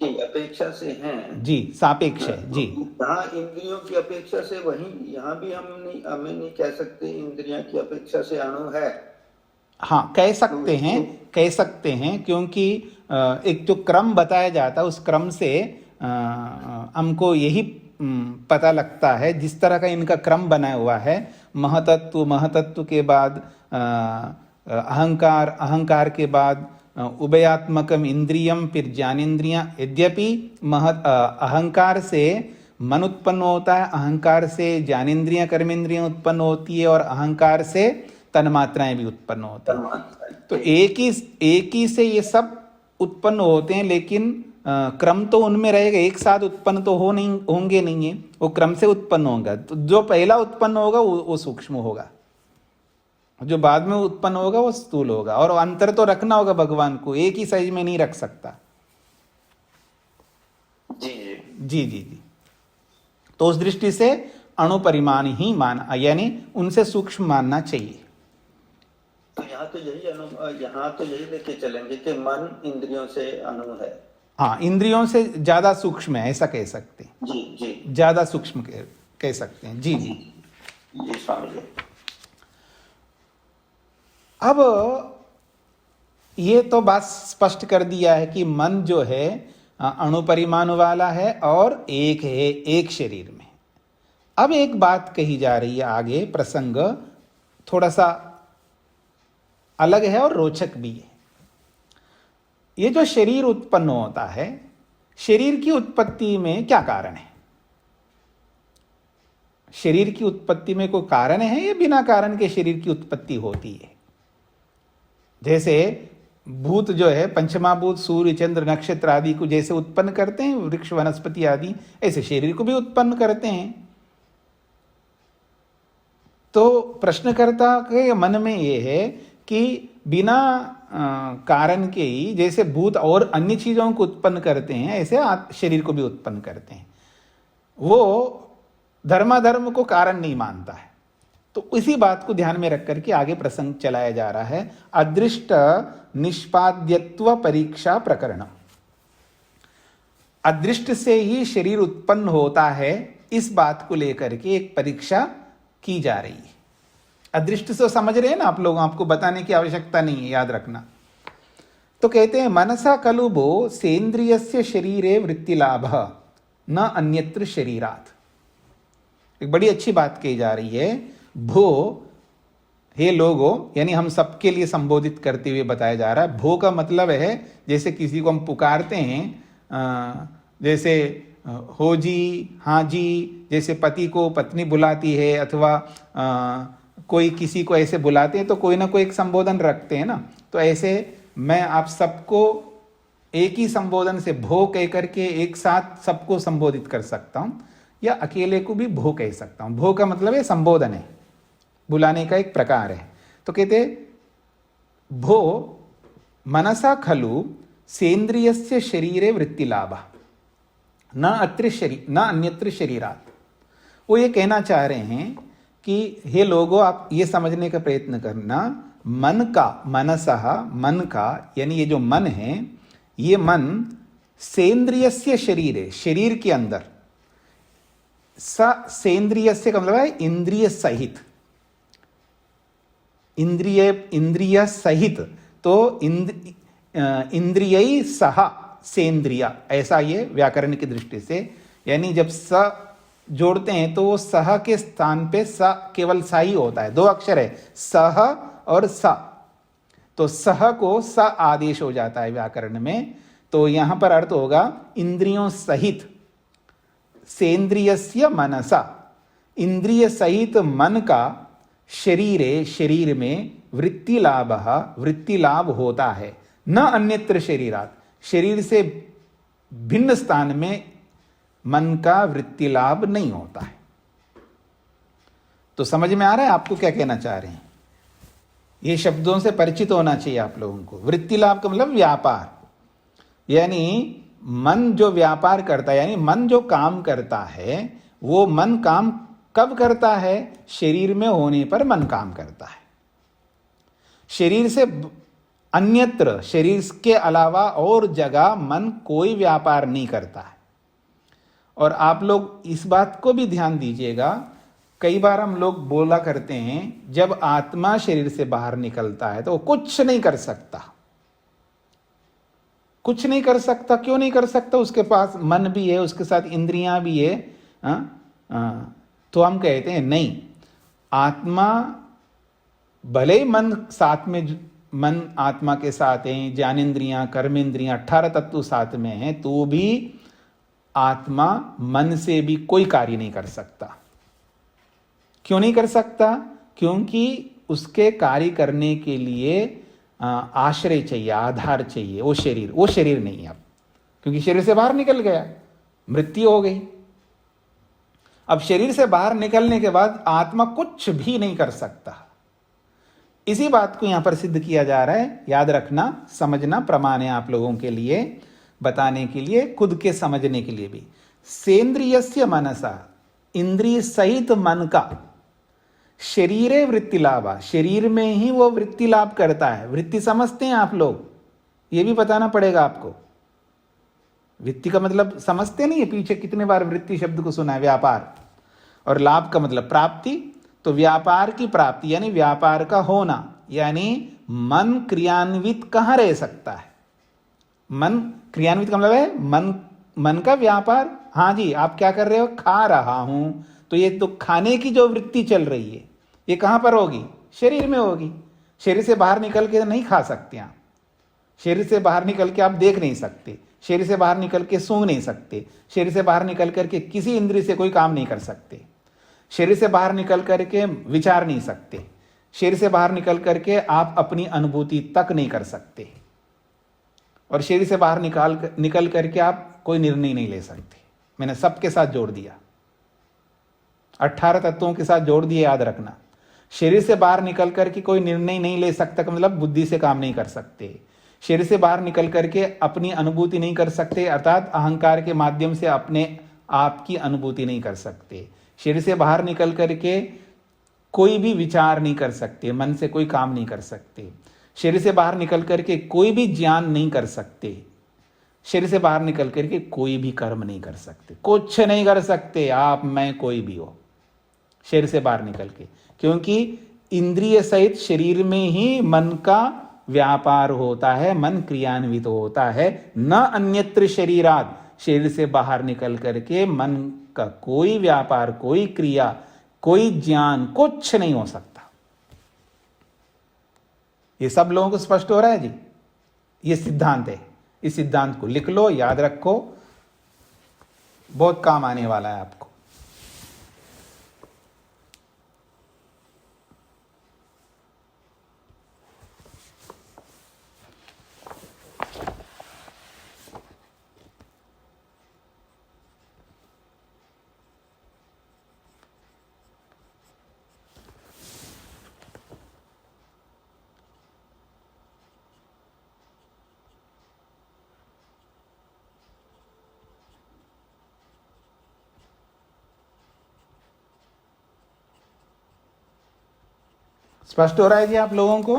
जी, अपेक्षा से हैं। जी, सापेक्ष है जी। यहाँ इंद्रियों की अपेक्षा से, वही यहाँ भी हमें नहीं कह सकते इंद्रियों की अपेक्षा से अणु है। हाँ, कह सकते हैं, क्योंकि एक जो क्रम बताया जाता है उस क्रम से हमको यही पता लगता है, जिस तरह का इनका क्रम बना हुआ है। महतत्व के बाद अहंकार के बाद उभयात्मकम इंद्रियम, फिर ज्ञानेन्द्रियां। यद्यपि अहंकार से मन उत्पन्न होता है, अहंकार से ज्ञानेन्द्रियां कर्मेंद्रियां उत्पन्न होती है, और अहंकार से तन्मात्राएं भी उत्पन्न होती हैं। तो एक ही से ये सब उत्पन्न होते हैं, लेकिन क्रम तो उनमें रहेगा, एक साथ उत्पन्न तो होंगे नहीं है, वो क्रम से उत्पन्न होगा। तो जो पहला उत्पन्न होगा वो सूक्ष्म होगा, जो बाद में उत्पन्न होगा वो स्थूल होगा। और अंतर तो रखना होगा भगवान को, एक ही साइज में नहीं रख सकता। जी जी जी जी। तो उस दृष्टि से अणु परिमाण ही माना, यानी उनसे सूक्ष्म मानना चाहिए। तो यहाँ तो यही लेके चलेंगे कि मन इंद्रियों से अणु है। हाँ, इंद्रियों से ज्यादा सूक्ष्म है, ऐसा कह सकते हैं। जी जी, ज्यादा सूक्ष्म कह सकते हैं। जी जी जी स्वामी जी। अब ये तो बात स्पष्ट कर दिया है कि मन जो है अणु परिमाण वाला है और एक है, एक शरीर में। अब एक बात कही जा रही है आगे, प्रसंग थोड़ा सा अलग है और रोचक भी है। ये जो शरीर उत्पन्न होता है, शरीर की उत्पत्ति में क्या कारण है? शरीर की उत्पत्ति में कोई कारण है या बिना कारण के शरीर की उत्पत्ति होती है? जैसे भूत जो है, पंचमाभूत सूर्य चंद्र नक्षत्र आदि को जैसे उत्पन्न करते हैं, वृक्ष वनस्पति आदि, ऐसे शरीर को भी उत्पन्न करते हैं। तो प्रश्नकर्ता के मन में ये है कि बिना कारण के ही जैसे भूत और अन्य चीजों को उत्पन्न करते हैं, ऐसे शरीर को भी उत्पन्न करते हैं। वो धर्माधर्म को कारण नहीं मानता है। तो इसी बात को ध्यान में रख करके आगे प्रसंग चलाया जा रहा है। अदृष्ट निष्पाद्यत्व परीक्षा प्रकरण। अदृष्ट से ही शरीर उत्पन्न होता है, इस बात को लेकर के एक परीक्षा की जा रही है। अदृष्ट से समझ रहे हैं ना आप लोग, आपको बताने की आवश्यकता नहीं है, याद रखना। तो कहते हैं मनसा कलुबो सेन्द्रियस्य शरीरे वृत्तिलाभ न अन्यत्र शरीरात्। एक बड़ी अच्छी बात कही जा रही है। भो, हे लोगो, यानी हम सबके लिए संबोधित करते हुए बताया जा रहा है। भो का मतलब है जैसे किसी को हम पुकारते हैं, जैसे हो जी, हाँ जी, जैसे पति को पत्नी बुलाती है, अथवा कोई किसी को ऐसे बुलाते हैं तो कोई ना कोई एक संबोधन रखते हैं ना। तो ऐसे मैं आप सबको एक ही संबोधन से भो कह करके एक साथ सबको संबोधित कर सकता हूं, या अकेले को भी भो कह सकता हूं। भो का मतलब है संबोधन है, बुलाने का एक प्रकार है। तो कहते भो मनसा खलु सेन्द्रियस्य शरीरे वृत्तिलाभ न अन्यत्र शरीरात्। वो ये कहना चाह रहे हैं कि हे लोगों, आप ये समझने का प्रयत्न करना, मन का, मनसः, मन का, यानी ये जो मन है, ये मन सेन्द्रियस्य शरीरे, शरीर के अंदर, सेन्द्रियस्य का मतलब है इंद्रिय सहित, इंद्रिय सहित। तो इंद्रिय सह सेन्द्रिय, ऐसा ये व्याकरण की दृष्टि से, यानी जब स जोड़ते हैं तो वो सह के स्थान पे स केवल सा ही होता है। दो अक्षर है, सह और स। तो सह को स आदेश हो जाता है व्याकरण में। तो यहां पर अर्थ होगा इंद्रियों सहित सेन्द्रियस्य मनसा, इंद्रिय सहित मन का शरीर में वृत्ति लाभ होता है, न अन्यत्र शरीरात, शरीर से भिन्न स्थान में मन का वृत्ति लाभ नहीं होता है। तो समझ में आ रहा है आपको क्या कहना चाह रहे हैं? ये शब्दों से परिचित होना चाहिए आप लोगों को। वृत्ति लाभ का मतलब व्यापार, यानी मन जो व्यापार करता है, यानी मन जो काम करता है, वो मन काम कब करता है? शरीर में होने पर मन काम करता है। शरीर से अन्यत्र, शरीर के अलावा और जगह मन कोई व्यापार नहीं करता है। और आप लोग इस बात को भी ध्यान दीजिएगा, कई बार हम लोग बोला करते हैं जब आत्मा शरीर से बाहर निकलता है तो वो कुछ नहीं कर सकता। कुछ नहीं कर सकता, क्यों नहीं कर सकता? उसके पास मन भी है, उसके साथ इंद्रियां भी है। तो हम कहते हैं नहीं, आत्मा भले मन साथ में, मन आत्मा के साथ है, ज्ञानेंद्रियां, कर्मेंद्रियां, 18 तत्व साथ में हैं, तो भी आत्मा मन से भी कोई कार्य नहीं कर सकता। क्यों नहीं कर सकता? क्योंकि उसके कार्य करने के लिए आश्रय चाहिए, आधार चाहिए, वो शरीर नहीं है अब, क्योंकि शरीर से बाहर निकल गया, मृत्यु हो गई। अब शरीर से बाहर निकलने के बाद आत्मा कुछ भी नहीं कर सकता। इसी बात को यहां पर सिद्ध किया जा रहा है। याद रखना, समझना, प्रमाण है आप लोगों के लिए, बताने के लिए, खुद के समझने के लिए भी। सेंद्रियस्य मनसा, इंद्रिय सहित मन का शरीरे वृत्ति लाभा, शरीर में ही वो वृत्ति लाभ करता है। वृत्ति समझते हैं आप लोग? ये भी बताना पड़ेगा आपको। वृत्ति का मतलब समझते नहीं है? पीछे कितने बार वृत्ति शब्द को सुना है, व्यापार। और लाभ का मतलब प्राप्ति। तो व्यापार की प्राप्ति यानी व्यापार का होना, यानी मन क्रियान्वित कहां रह सकता है? मन क्रियान्वित का मतलब है मन का व्यापार। हाँ जी, आप क्या कर रहे हो? खा रहा हूं, तो ये तो खाने की जो वृत्ति चल रही है, ये कहां पर होगी? शरीर में होगी। शरीर से बाहर निकल के नहीं खा सकते आप, शरीर से बाहर निकल के आप देख नहीं सकते, शरीर से बाहर निकल के सूंघ नहीं सकते, शरीर से बाहर निकल करके किसी इंद्रिय से कोई काम नहीं कर सकते, शरीर से बाहर निकल करके विचार नहीं सकते, शरीर से बाहर निकल करके आप अपनी अनुभूति तक नहीं कर सकते, और शरीर से बाहर निकल करके आप कोई निर्णय नहीं ले सकते। मैंने सबके साथ जोड़ दिया, 18 तत्वों के साथ जोड़ दिए, याद रखना। शरीर से बाहर निकल करके कोई निर्णय नहीं ले सकता का मतलब बुद्धि से काम नहीं कर सकते। शरीर से बाहर निकल करके अपनी अनुभूति नहीं कर सकते, अर्थात अहंकार के माध्यम से अपने आप की अनुभूति नहीं कर सकते। शरीर से बाहर निकल करके कोई भी विचार नहीं कर सकते, मन से कोई काम नहीं कर सकते। शरीर से बाहर निकल करके कोई भी ज्ञान नहीं कर सकते। शरीर से बाहर निकल करके कोई भी कर्म नहीं कर सकते, कुछ नहीं कर सकते आप, मैं, कोई भी हो, शरीर से बाहर निकल के। क्योंकि इंद्रिय सहित शरीर में ही मन का व्यापार होता है, मन क्रियान्वित होता है, न अन्यत्र शरीरात, शरीर से बाहर निकल करके मन का कोई व्यापार, कोई क्रिया, कोई ज्ञान, कुछ नहीं हो सकता। ये सब लोगों को स्पष्ट हो रहा है जी? ये सिद्धांत है, इस सिद्धांत को लिख लो, याद रखो, बहुत काम आने वाला है आपको। स्पष्ट हो रहा है जी आप लोगों को?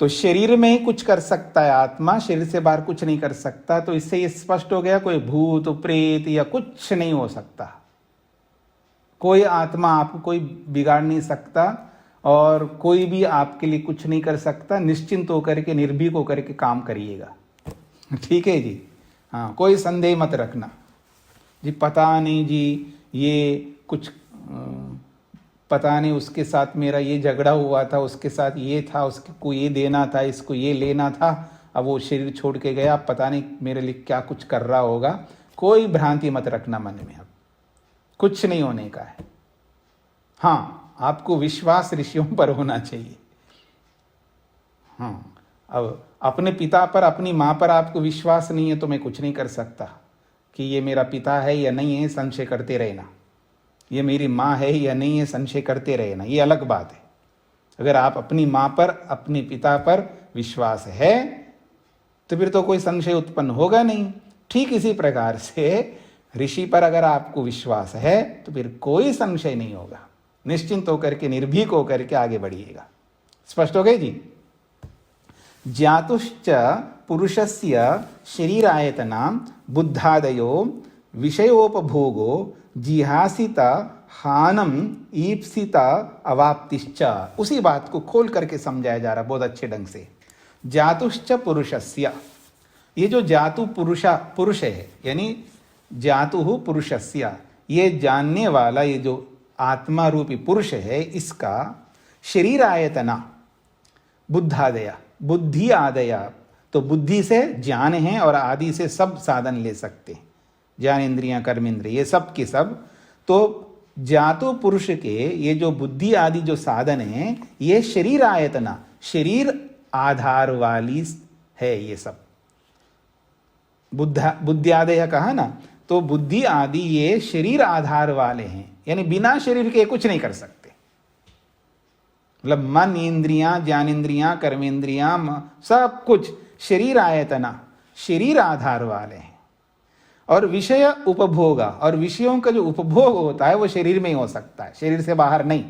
तो शरीर में ही कुछ कर सकता है आत्मा, शरीर से बाहर कुछ नहीं कर सकता। तो इससे ये स्पष्ट हो गया, कोई भूत प्रेत या कुछ नहीं हो सकता, कोई आत्मा आपको कोई बिगाड़ नहीं सकता, और कोई भी आपके लिए कुछ नहीं कर सकता। निश्चिंत होकर के, निर्भीक होकर के काम करिएगा, ठीक है जी? हाँ, कोई संदेह मत रखना जी, पता नहीं जी ये कुछ पता नहीं, उसके साथ मेरा ये झगड़ा हुआ था, उसके साथ ये था, उसको ये देना था, इसको ये लेना था, अब वो शरीर छोड़ के गया, पता नहीं मेरे लिए क्या कुछ कर रहा होगा। कोई भ्रांति मत रखना मन में, अब कुछ नहीं होने का है। हाँ, आपको विश्वास ऋषियों पर होना चाहिए। हाँ, अब अपने पिता पर, अपनी माँ पर आपको विश्वास नहीं है तो मैं कुछ नहीं कर सकता कि ये मेरा पिता है या नहीं है, संशय करते रहना। ये मेरी माँ है या नहीं है, संशय करते रहना, ये अलग बात है। अगर आप अपनी माँ पर, अपने पिता पर विश्वास है तो फिर तो कोई संशय उत्पन्न होगा नहीं। ठीक इसी प्रकार से ऋषि पर अगर आपको विश्वास है तो फिर कोई संशय नहीं होगा। निश्चिंत होकर के, निर्भीक होकर के आगे बढ़िएगा। स्पष्ट हो गए जी? ज्ञातुश्च पुरुषस्य शरीरायतना बुद्धादयो विषयोपभोगो जिहासित हानम ईप्सित अवाप्तिश्च। उसी बात को खोल करके समझाया जा रहा बहुत अच्छे ढंग से। जातुश्च पुरुषस्य, ये जो जातु पुरुष है, यानी जातु पुरुषस्य, ये जानने वाला, ये जो आत्मा रूपी पुरुष है, इसका शरीर आयतना बुद्धादया, बुद्धि आदया, तो बुद्धि से ज्ञान है और आदि से सब साधन ले सकते हैं, ज्ञान इंद्रियां, कर्म इंद्रिय, ये सब के सब। तो जातो पुरुष के ये जो बुद्धि आदि जो साधन है, ये शरीर आयतना, शरीर आधार वाली है। ये सब बुद्धि आदय कहा ना, तो बुद्धि आदि ये शरीर आधार वाले हैं, यानी बिना शरीर के कुछ नहीं कर सकते। मतलब मन इंद्रियां, ज्ञानेन्द्रियां, कर्मेंद्रियां, सब कुछ शरीर आयतना, शरीर आधार वाले हैं। और विषय उपभोगा, और विषयों का जो उपभोग होता है वो शरीर में ही हो सकता है, शरीर से बाहर नहीं।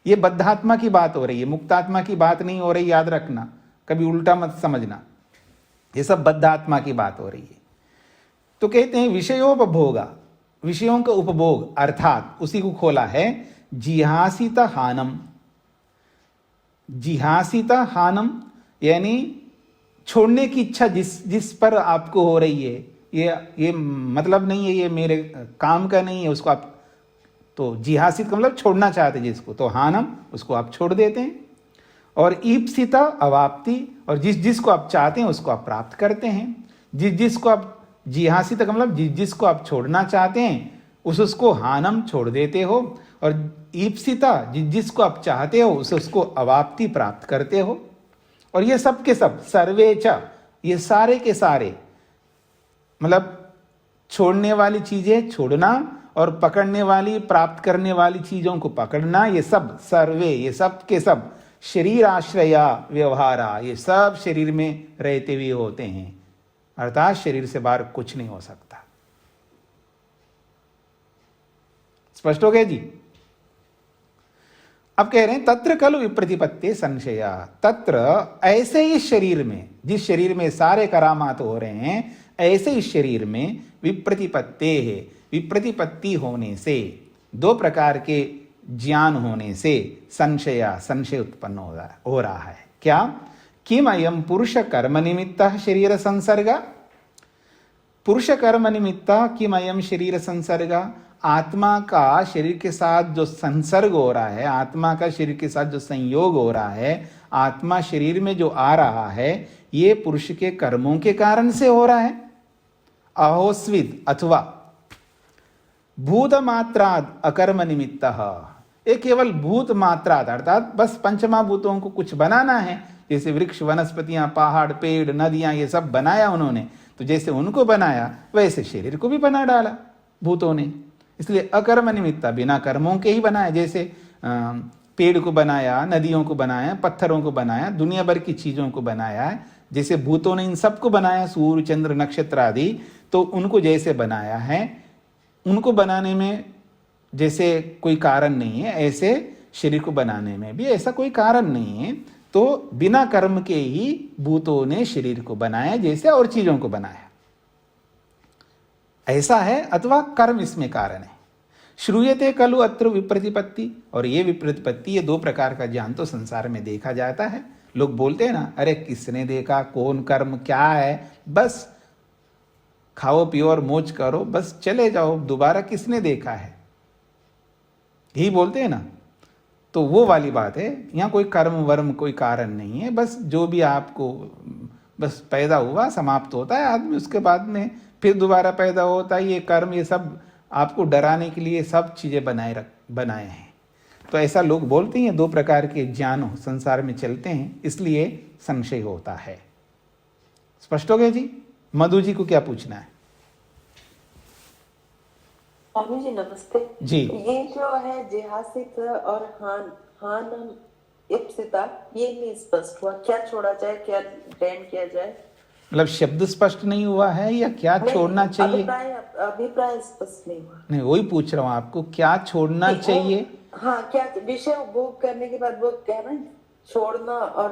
ये बद्धात्मा की बात हो रही है, मुक्तात्मा की बात नहीं हो रही, याद रखना, कभी उल्टा मत समझना। ये सब बद्धात्मा की बात हो रही है। तो कहते हैं विषयोपभोगा, विषयों का उपभोग, अर्थात उसी को खोला है जिहासित हानम। जिहासित हानम यानी छोड़ने की इच्छा जिस पर आपको हो रही है, ये मतलब नहीं है ये मेरे काम का नहीं है, उसको आप तो जिहासित का मतलब छोड़ना चाहते जिसको, तो हानम उसको आप छोड़ देते हैं। और ईप्सिता अवाप्ति, और जिसको आप चाहते हैं उसको आप प्राप्त करते हैं। जिसको आप जिहासित का मतलब जिसको आप छोड़ना चाहते हैं उसको हानम छोड़ देते हो, और ईप्सिता जिसको आप चाहते हो उसको अवाप्ति प्राप्त करते हो। और ये सब के सब सर्वे च, ये सारे के सारे मतलब छोड़ने वाली चीजें छोड़ना और पकड़ने वाली, प्राप्त करने वाली चीजों को पकड़ना, ये सब सर्वे, ये सब के सब शरीर आश्रया व्यवहारा, ये सब शरीर में रहते हुए होते हैं, अर्थात शरीर से बाहर कुछ नहीं हो सकता। स्पष्ट हो गया जी? अब कह रहे हैं तत्र खलु विप्रतिपत्ति संशया, तत्र ऐसे ही शरीर में, जिस शरीर में सारे करामात हो रहे हैं, ऐसे ही शरीर में विप्रतिपत्ति है, विप्रतिपत्ति होने से, दो प्रकार के ज्ञान होने से संशया, संशय उत्पन्न हो रहा है। क्या? किम अयम पुरुष कर्म निमित्तः शरीर संसर्ग, पुरुष कर्म निमित्तः किम अयम शरीर संसर्ग, आत्मा का शरीर के साथ जो संसर्ग हो रहा है, आत्मा का शरीर के साथ जो संयोग हो रहा है, आत्मा शरीर में जो आ रहा है, ये पुरुष के कर्मों के कारण से हो रहा है। अहोस्विद अथवा भूत मात्राद अकर्म निमित्तः, ये केवल भूत मात्राद अर्थात बस पंचमा भूतों को कुछ बनाना है, जैसे वृक्ष, वनस्पतियां, पहाड़, पेड़, नदियां, ये सब बनाया उन्होंने, तो जैसे उनको बनाया वैसे शरीर को भी बना डाला भूतों ने, इसलिए अकर्म निमित्त, बिना कर्मों के ही बनाया। जैसे पेड़ को बनाया, नदियों को बनाया, पत्थरों को बनाया, दुनिया भर की चीजों को बनाया, जैसे भूतों ने इन सबको बनाया, सूर्य, चंद्र, नक्षत्र आदि, तो उनको जैसे बनाया है, उनको बनाने में जैसे कोई कारण नहीं है, ऐसे शरीर को बनाने में भी ऐसा कोई कारण नहीं है। तो बिना कर्म के ही भूतों ने शरीर को बनाया, जैसे और चीजों को बनाया, ऐसा है, अथवा कर्म इसमें कारण है। श्रूयते खलु अत्र विप्रतिपत्ति, और ये विप्रतिपत्ति, ये दो प्रकार का ज्ञान तो संसार में देखा जाता है। लोग बोलते हैं ना, अरे किसने देखा, कौन कर्म क्या है, बस खाओ पियो और मौज करो, बस चले जाओ, दोबारा किसने देखा है, यही बोलते हैं ना। तो वो वाली बात है, यहाँ कोई कर्म वर्म कोई कारण नहीं है, बस जो भी आपको बस पैदा हुआ समाप्त होता है आदमी, उसके बाद में फिर दोबारा पैदा होता है, ये कर्म, ये सब आपको डराने के लिए सब चीजें बनाए हैं। तो ऐसा लोग बोलते हैं, 2 प्रकार के ज्ञान संसार में चलते हैं, इसलिए संशय होता है। स्पष्ट हो गया जी? मधु जी को क्या पूछना है? स्वामी जी नमस्ते जी। ये जो है जिहासित और हान इप्सिता, ये नहीं स्पष्ट हुआ, क्या छोड़ा जाए, क्या ग्रहण किया जाए? मतलब शब्द स्पष्ट नहीं हुआ है या क्या छोड़ना चाहिए? अभिप्राय स्पष्ट नहीं हुआ। नहीं, वही पूछ रहा हूँ आपको, क्या छोड़ना चाहिए? हाँ, क्या विषय उपभोग करने के बाद वो क्या ना छोड़ना और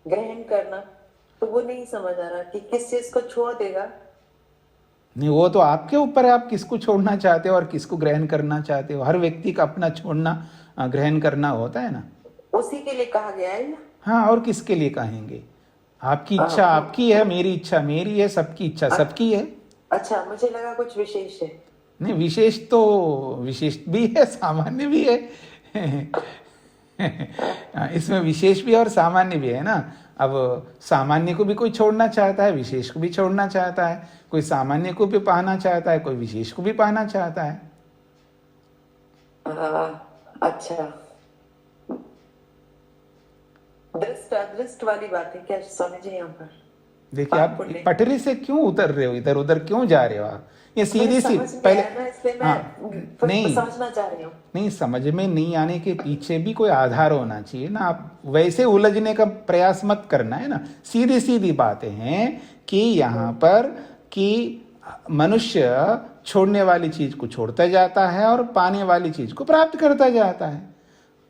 ग्रहण करना, तो वो नहीं समझ आ रहा कि किस चीज को छोड़ देगा। नहीं, वो तो आपके ऊपर है, आप किसको छोड़ना चाहते हो और किसको ग्रहण करना चाहते हो। हर व्यक्ति का अपना छोड़ना ग्रहण करना होता है ना। उसी के लिए कहा गया है ना। हाँ, और किसके लिए कहेंगे? आपकी इच्छा आपकी है, मेरी इच्छा मेरी है, सबकी इच्छा सबकी है। अच्छा, मुझे लगा कुछ विशेष है। नहीं, विशेष तो विशेष भी है, सामान्य भी है। इसमें विशेष भी है और सामान्य भी है ना। अब सामान्य को भी कोई छोड़ना चाहता है, विशेष को भी छोड़ना चाहता है, कोई सामान्य को भी पाना चाहता है, कोई विशेष को भी पाना चाहता है। अच्छा, दृष्ट अदृष्ट वाली बात है क्या स्वामी जी यहाँ पर? देखिए, आप पटरी से क्यों उतर रहे हो, इधर उधर क्यों जा रहे हो आप? ये सीधी सी पहले नहीं समझना चाह रही हूँ। नहीं, समझ में नहीं आने के पीछे भी कोई आधार होना चाहिए ना। आप वैसे उलझने का प्रयास मत करना है ना। सीधी सीधी बातें हैं कि यहाँ पर कि मनुष्य छोड़ने वाली चीज को छोड़ता जाता है और पाने वाली चीज को प्राप्त करता जाता है।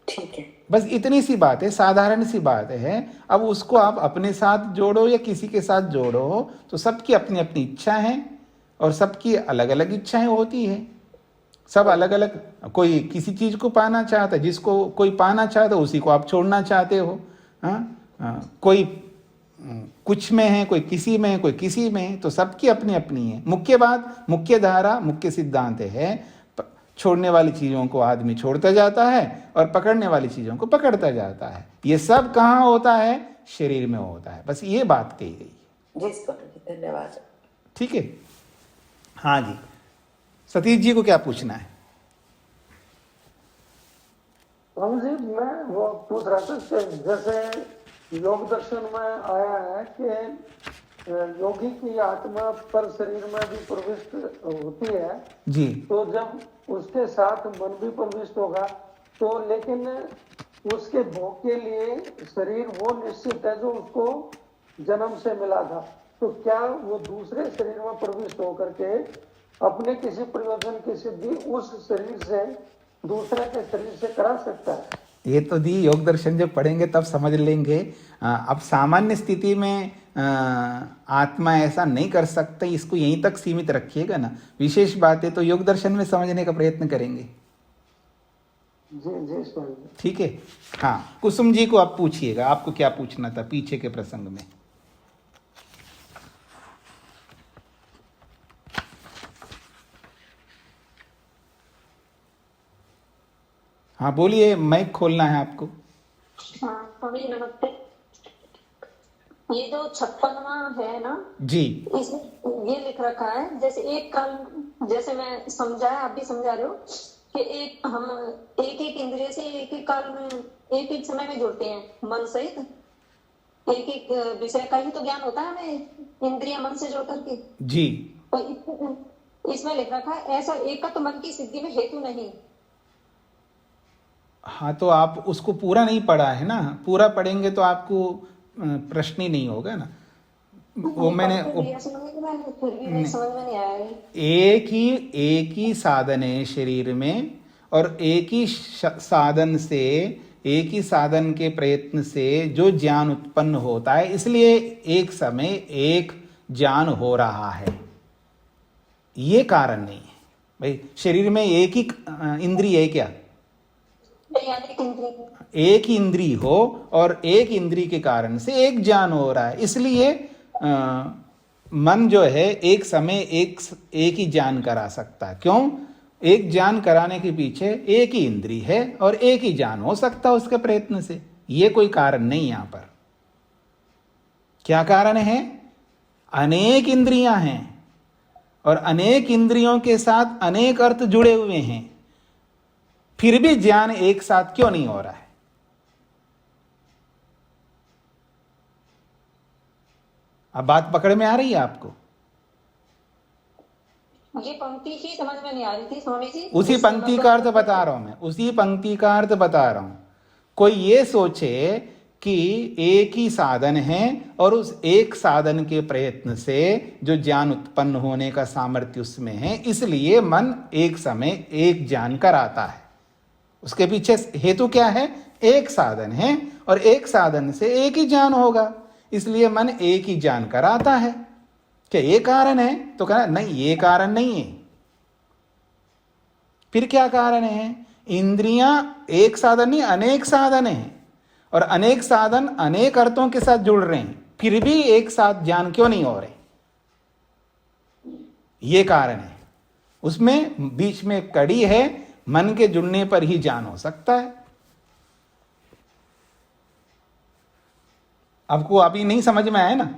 ठीक है, बस इतनी सी बात है, साधारण सी बात है। अब उसको आप अपने साथ जोड़ो या किसी के साथ जोड़ो, तो सबकी अपनी अपनी इच्छा है और सबकी अलग अलग इच्छाएं होती है। सब अलग अलग, कोई किसी चीज को पाना चाहता है, जिसको कोई पाना चाहता है उसी को आप छोड़ना चाहते हो। कोई कुछ में है, कोई किसी में है, कोई किसी में है, तो सबकी अपनी अपनी है। मुख्य बात, मुख्य धारा, मुख्य सिद्धांत है, छोड़ने वाली चीजों को आदमी छोड़ता जाता है और पकड़ने वाली चीजों को पकड़ता जाता है। ये सब कहाँ होता है? शरीर में होता है। बस ये बात कही गई है। जी स्वामी जी, धन्यवाद। ठीक है। हाँ जी, सतीश जी को क्या पूछना है? जी, मैं वो पूछ रहा था कि जैसे योग दर्शन में आया है कि योगी की आत्मा पर शरीर में भी प्रविष्ट होती है जी, तो जब उसके साथ मन भी प्रविष्ट होगा तो, लेकिन उसके भोग के लिए शरीर वो निश्चित है जो उसको जन्म से मिला था, तो क्या वो दूसरे शरीर में प्रविष्ट होकर के अपने किसी प्रयोजन की सिद्धि उस शरीर से दूसरे के शरीर से करा सकता है? ये तो दी योग दर्शन जब पढ़ेंगे तब समझ लेंगे। अब सामान्य स्थिति में आत्मा ऐसा नहीं कर सकता, इसको यहीं तक सीमित रखिएगा ना। विशेष बातें तो योग दर्शन में समझने का प्रयत्न करेंगे। जी जी स्वामी। ठीक है। हाँ, कुसुम जी को आप पूछिएगा, आपको क्या पूछना था पीछे के प्रसंग में? हाँ बोलिए, माइक खोलना है आपको। हाँ स्वामी नमस्ते। ये जो 56वां है ना जी, इसमें ये लिख रखा है, जैसे एक काल, जैसे मैं समझाया आप भी समझा रहे हो कि हम एक इंद्रिय से एक काल में एक समय में जुड़ते हैं, मन सहित एक विषय का ही तो ज्ञान होता है हमें, इंद्रिय मन से जोड़ करके। जी, तो इसमें लिख रखा है ऐसा एक का तो मन की सिद्धि में हेतु नहीं। हाँ, तो आप उसको पूरा नहीं पढ़ा है ना। पूरा पढ़ेंगे तो आपको प्रश्न ही नहीं होगा ना। वो मैंने समझ में नहीं आया। एक ही साधन है शरीर में और एक ही साधन से, एक ही साधन के प्रयत्न से जो ज्ञान उत्पन्न होता है, इसलिए एक समय एक ज्ञान हो रहा है। ये कारण नहीं है भाई। शरीर में एक ही इंद्रिय है क्या? एक ही इंद्रिय हो और एक इंद्रिय के कारण से एक ज्ञान हो रहा है, इसलिए मन जो है एक समय एक ही ज्ञान करा सकता है। क्यों? एक ज्ञान कराने के पीछे एक ही इंद्रिय है और एक ही ज्ञान हो सकता है उसके प्रयत्न से। ये कोई कारण नहीं। यहां पर क्या कारण है? अनेक इंद्रियां हैं और अनेक इंद्रियों के साथ अनेक अर्थ जुड़े हुए हैं, फिर भी ज्ञान एक साथ क्यों नहीं हो रहा है? अब बात पकड़ में आ रही है आपको? मुझे पंक्ति ही समझ में नहीं आ रही थी स्वामी जी। उसी पंक्ति का अर्थ बता रहा हूं मैं, उसी पंक्ति का अर्थ बता रहा हूं। कोई ये सोचे कि एक ही साधन है और उस एक साधन के प्रयत्न से जो ज्ञान उत्पन्न होने का सामर्थ्य उसमें है, इसलिए मन एक समय एक ज्ञान कराता है। उसके पीछे हेतु क्या है? एक साधन है और एक साधन से एक ही ज्ञान होगा, इसलिए मन एक ही ज्ञान कराता है। क्या ये कारण है? तो कहा नहीं, ये कारण नहीं है। फिर क्या कारण है? इंद्रियां एक साधन नहीं, अनेक साधन है, और अनेक साधन अनेक अर्थों के साथ जुड़ रहे हैं, फिर भी एक साथ ज्ञान क्यों नहीं हो रहे? ये कारण है। उसमें बीच में कड़ी है, मन के जुड़ने पर ही ज्ञान हो सकता है। आपको अभी नहीं समझ में आया ना?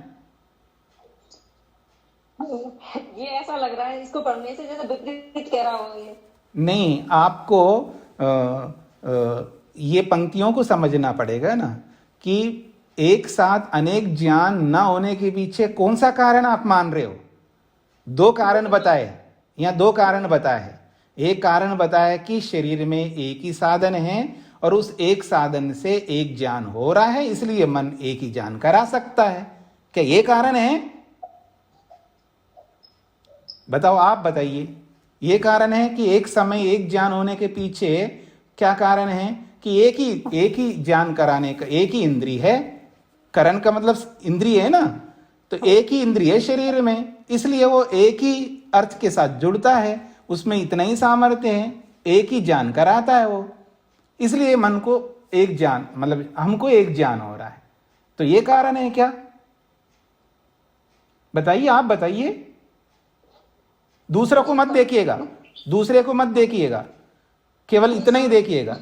ये ऐसा लग रहा है इसको पढ़ने से जैसे विपरीत कह रहा हूँ ये। नहीं, आपको ये पंक्तियों को समझना पड़ेगा ना कि एक साथ अनेक ज्ञान न होने के पीछे कौन सा कारण आप मान रहे हो। दो कारण बताए, यहाँ दो कारण बताए। एक कारण बताया कि शरीर में एक ही साधन है और उस एक साधन से एक ज्ञान हो रहा है, इसलिए मन एक ही ज्ञान करा सकता है। क्या ये कारण है? बताओ, आप बताइए। ये कारण है कि एक समय एक ज्ञान होने के पीछे क्या कारण है? कि एक ही ज्ञान कराने का एक ही इंद्रिय है। करण का मतलब इंद्रिय है ना, तो एक ही इंद्रिय है शरीर में, इसलिए वो एक ही अर्थ के साथ जुड़ता है, उसमें इतना ही सामर्थ्य है, एक ही ज्ञान कराता है वो, इसलिए मन को एक ज्ञान, मतलब हमको एक ज्ञान हो रहा है। तो ये कारण है क्या? बताइए, आप बताइए। दूसरे को मत देखिएगा, दूसरे को मत देखिएगा, केवल इतना ही देखिएगा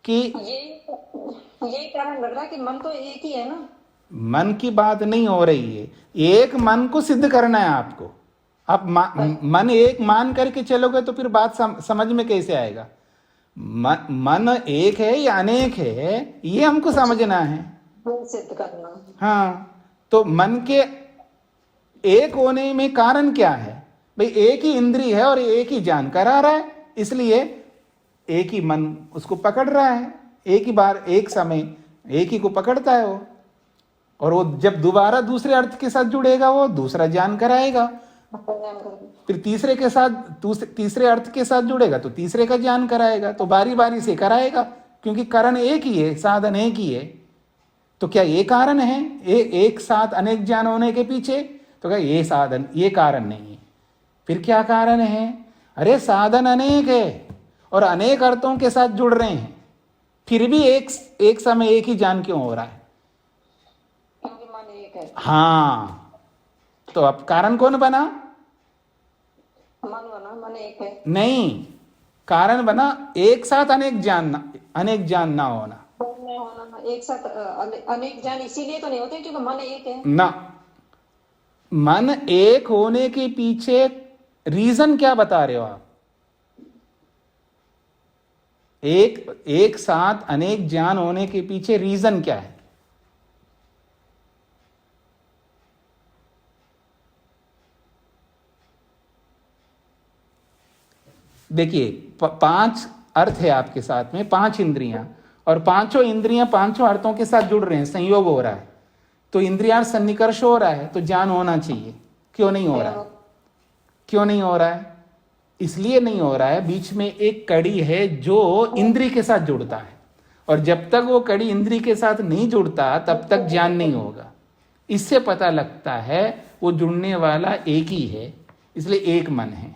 कि ये कारण लग रहा है कि मन तो एक ही है ना। मन की बात नहीं हो रही है, एक मन को सिद्ध करना है आपको। आप मन एक मान करके चलोगे तो फिर बात समझ में कैसे आएगा? मन एक है या अनेक है, ये हमको समझना है, सिद्ध करना। हाँ, तो मन के एक होने में कारण क्या है? भाई एक ही इंद्रिय है और एक ही ज्ञान करा रहा है, इसलिए एक ही मन उसको पकड़ रहा है, एक ही बार एक समय एक ही को पकड़ता है वो, और वो जब दोबारा दूसरे अर्थ के साथ जुड़ेगा वो दूसरा ज्ञान कराएगा, फिर तीसरे के साथ तीसरे अर्थ के साथ जुड़ेगा तो तीसरे का ज्ञान कराएगा, तो बारी बारी से कराएगा, क्योंकि कारण एक ही है, साधन एक ही है। तो क्या ये कारण है एक साथ अनेक ज्ञान होने के पीछे? तो क्या ये साधन, ये कारण नहीं है। फिर क्या कारण है? अरे साधन अनेक है और अनेक अर्थों के साथ जुड़ रहे हैं, फिर भी एक समय एक ही ज्ञान क्यों हो रहा है? क्योंकि मन एक है। हाँ, तो अब कारण कौन बना? मन बना, मन एक है। नहीं, कारण बना एक साथ अनेक ज्ञान ना होना। एक साथ अनेक ज्ञान इसीलिए तो नहीं होते क्योंकि मन एक है ना। मन एक होने के पीछे रीजन क्या बता रहे हो आप? एक साथ अनेक ज्ञान होने के पीछे रीजन क्या है? देखिए, 5 अर्थ है आपके साथ में, 5 इंद्रियां, और पांचों इंद्रियां पांचों अर्थों के साथ जुड़ रहे हैं, संयोग हो रहा है, तो इंद्रियार्थ सन्निकर्ष हो रहा है, तो ज्ञान होना चाहिए। क्यों नहीं हो रहा है? क्यों नहीं हो रहा है? इसलिए नहीं हो रहा है, बीच में एक कड़ी है जो इंद्रिय के साथ जुड़ता है, और जब तक वो कड़ी इंद्रिय के साथ नहीं जुड़ता तब तक ज्ञान नहीं होगा। इससे पता लगता है वो जुड़ने वाला एक ही है, इसलिए एक मन है,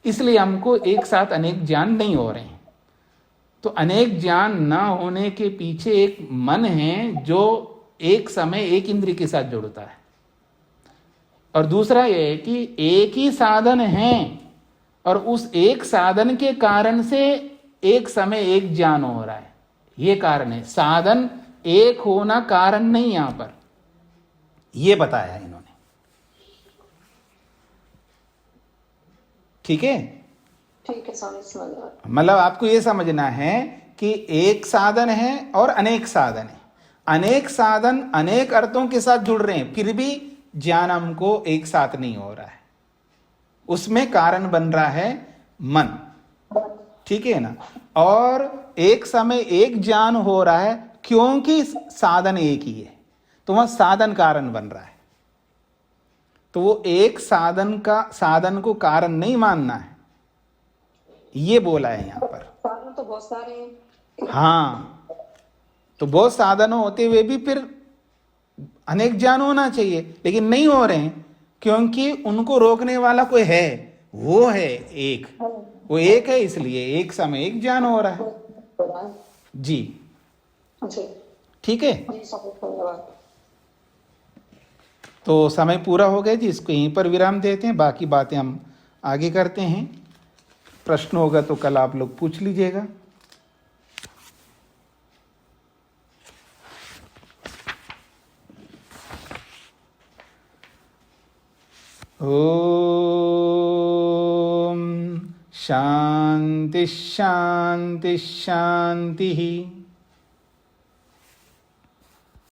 इसलिए हमको एक साथ अनेक ज्ञान नहीं हो रहे हैं। तो अनेक ज्ञान ना होने के पीछे एक मन है जो एक समय एक इंद्रिय के साथ जुड़ता है, और दूसरा यह है कि एक ही साधन है और उस एक साधन के कारण से एक समय एक ज्ञान हो रहा है, ये कारण है। साधन एक होना कारण नहीं, यहां पर ये बताया इन्होंने। ठीक है? ठीक है स्वामी, समझ गया। मतलब आपको ये समझना है कि एक साधन है और अनेक साधन है। अनेक साधन अनेक अर्थों के साथ जुड़ रहे हैं, फिर भी ज्ञान हमको एक साथ नहीं हो रहा है। उसमें कारण बन रहा है मन, ठीक है ना? और एक समय एक ज्ञान हो रहा है क्योंकि साधन एक ही है, तो वह साधन कारण बन रहा है। तो वो एक साधन को कारण नहीं मानना है, ये बोला है यहां पर। कारण तो बहुत सारे हैं। हाँ, तो बहुत साधन होते हुए भी फिर अनेक ज्ञान होना चाहिए, लेकिन नहीं हो रहे हैं क्योंकि उनको रोकने वाला कोई है, वो है एक, वो एक है, इसलिए एक समय एक ज्ञान हो रहा है। जी जी ठीक है, जी स्वामी, धन्यवाद। तो समय पूरा हो गया जी, इसको यहीं पर विराम देते हैं, बाकी बातें हम आगे करते हैं। प्रश्न होगा तो कल आप लोग पूछ लीजिएगा। ओम शांति शांति शांति।